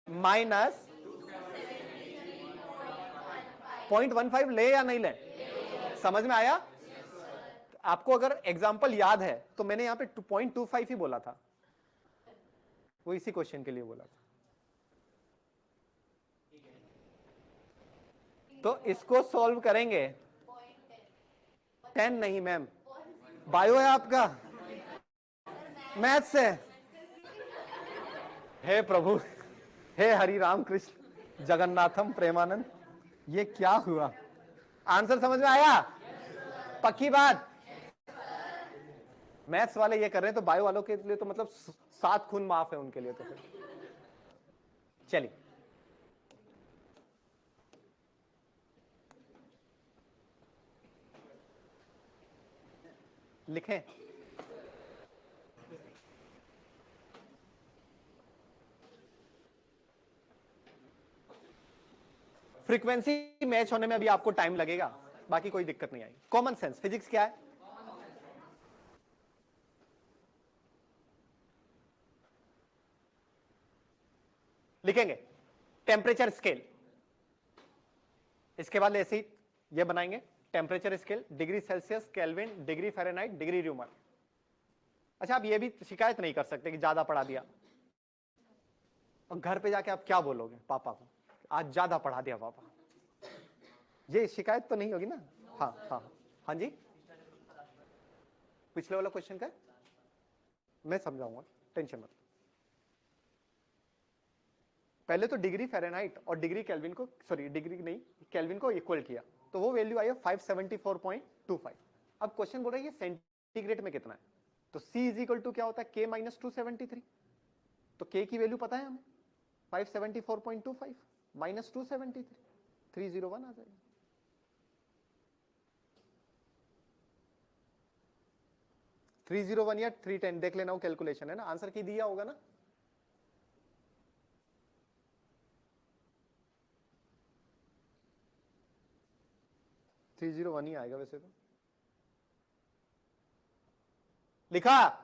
माइनस 0.15, ले या नहीं ले? समझ में आया? आपको अगर एग्जाम्पल याद है तो मैंने यहां पे 2.25 ही बोला था, वो इसी क्वेश्चन के लिए बोला था। तो इसको सॉल्व करेंगे, 10 नहीं मैम, बायो है आपका, मैथ्स से। हे प्रभु, हे हरि राम कृष्ण जगन्नाथम प्रेमानंद, ये क्या हुआ? आंसर समझ में आया? पक्की बात? मैथ्स वाले ये कर रहे हैं तो बायो वालों के लिए तो मतलब 7 खून माफ है उनके लिए तो फिर। चलिए, लिखें। फ्रीक्वेंसी मैच होने में अभी आपको टाइम लगेगा, बाकी कोई दिक्कत नहीं आएगी। कॉमन सेंस, फिजिक्स क्या है? लिखेंगे टेम्परेचर स्केल, इसके बाद ऐसे ही ये बनाएंगे temperature scale, degree Celsius, kelvin, degree Fahrenheit, degree Newton. अच्छा, आप ये भी शिकायत नहीं कर सकते कि ज्यादा पढ़ा दिया, और घर पे जाके आप क्या बोलोगे पापा को, आज ज्यादा पढ़ा दिया पापा, ये शिकायत तो नहीं होगी ना? हाँ हाँ हाँ जी, पिछले वाला क्वेश्चन का मैं समझाऊंगा, टेंशन मत। पहले तो डिग्री फ़ारेनहाइट और डिग्री केल्विन को, सॉरी डिग्री नहीं, केल्विन को इक्वल किया, तो वो वैल्यू आई है 574.25। अब क्वेश्चन बोल रहा है ये सेंटीग्रेड में कितना है, तो C इज इक्वल टू क्या होता है, K माइनस 273। तो K की वैल्यू पता है हमें, 574.25 माइनस 273, 301 आ जाएगा। थ्री 301 या 310 देख लेना, वो कैलकुलेशन है ना, आंसर की दिया होगा ना। थ्री 301 ही आएगा वैसे तो। लिखा?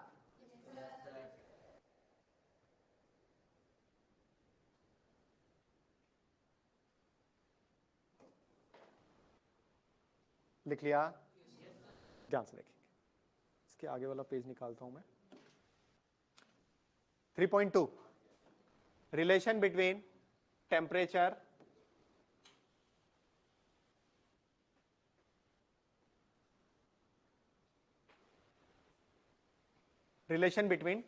लिख लिया? ध्यान से देखेंगे, इसके आगे वाला पेज निकालता हूं मैं। 3.2 relation between temperature relation between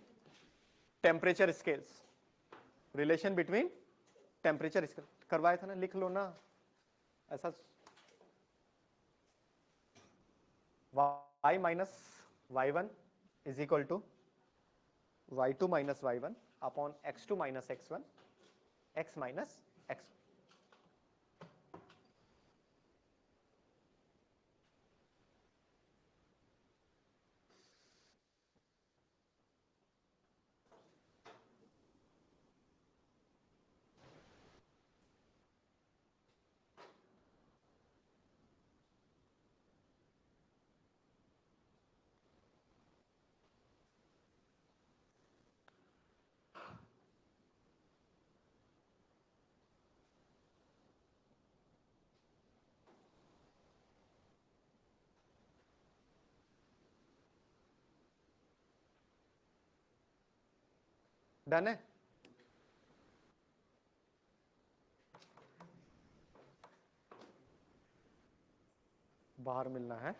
temperature scales, relation between temperature scale करवाया था ना, लिख लो ना ऐसा। y minus y1 is equal to y2 minus y1 upon x2 minus x1, x minus x। Done है? बाहर मिलना है।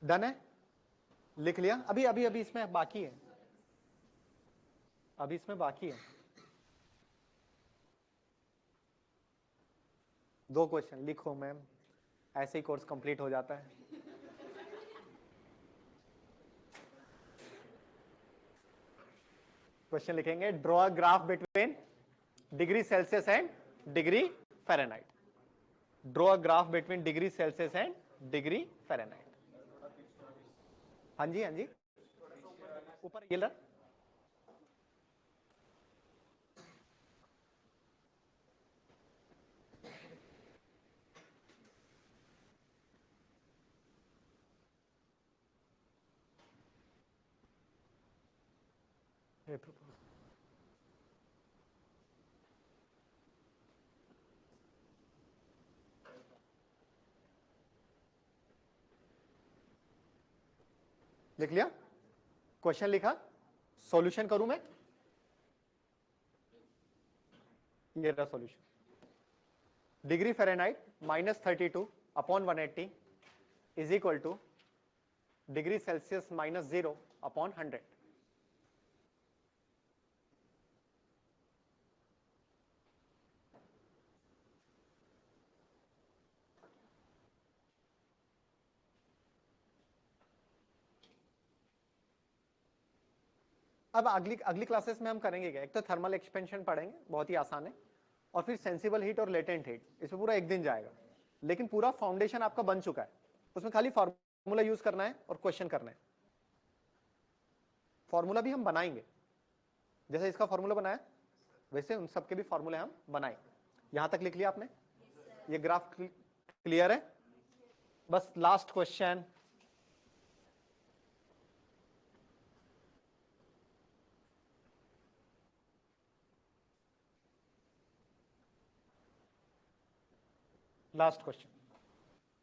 डन है? लिख लिया? अभी अभी अभी इसमें बाकी है, अभी इसमें बाकी है 2 क्वेश्चन। लिखो मैम, ऐसे ही कोर्स कंप्लीट हो जाता है। क्वेश्चन लिखेंगे, draw a graph between degree Celsius and degree Fahrenheit. Draw a graph between degree Celsius and degree Fahrenheit. हाँ जी हाँ जी, ऊपर ये ला। लिख लिया, क्वेश्चन लिखा, सॉल्यूशन करूं मैं, ये रहा solution. Degree Fahrenheit -32 upon 180 is equal to degree Celsius -0 upon 100। अब अगली क्लासेस में हम करेंगे क्या, एक तो थर्मल एक्सपेंशन पढ़ेंगे, बहुत ही आसान है, और फिर सेंसिबल हीट और लेटेंट हीट, इसमें पूरा एक दिन जाएगा। लेकिन पूरा फाउंडेशन आपका बन चुका है, उसमें खाली फॉर्मूला यूज करना है और क्वेश्चन करना है। फॉर्मूला भी हम बनाएंगे, जैसे इसका फॉर्मूला बनाया वैसे उन सबके भी फॉर्मूले हम बनाए। यहां तक लिख लिया आपने? ये ग्राफ क्लियर है? बस लास्ट क्वेश्चन, लास्ट क्वेश्चन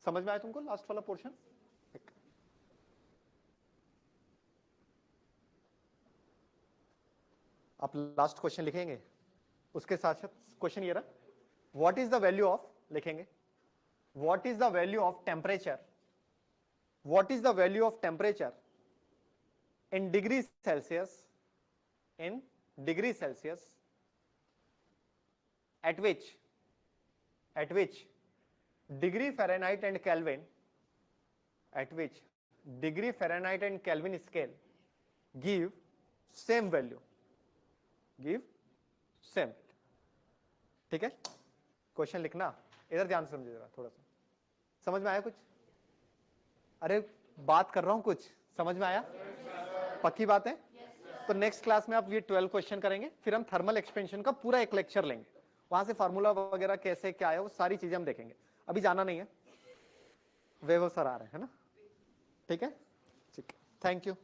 समझ में आया तुमको? लास्ट वाला पोर्शन आप लास्ट क्वेश्चन लिखेंगे, उसके साथ साथ क्वेश्चन ये रहा, what is the value of, लिखेंगे what is the value of temperature, what is the value of temperature in degrees Celsius, in degrees Celsius, at which degree Fahrenheit and Kelvin, at which degree Fahrenheit and Kelvin scale give same value, give same। ठीक है, क्वेश्चन लिखना, इधर ध्यान से समझिए जरा, थोड़ा सा समझ में आया कुछ? अरे बात कर रहा हूं, कुछ समझ में आया? पक्की बात है? तो नेक्स्ट क्लास में आप ये 12 क्वेश्चन करेंगे, फिर हम थर्मल एक्सपेंशन का पूरा एक लेक्चर लेंगे, वहां से फार्मूला वगैरह कैसे क्या है वो सारी चीजें हम देखेंगे। अभी जाना नहीं है, वैभव सर आ रहे हैं ना? ठीक है, ठीक है, थैंक यू।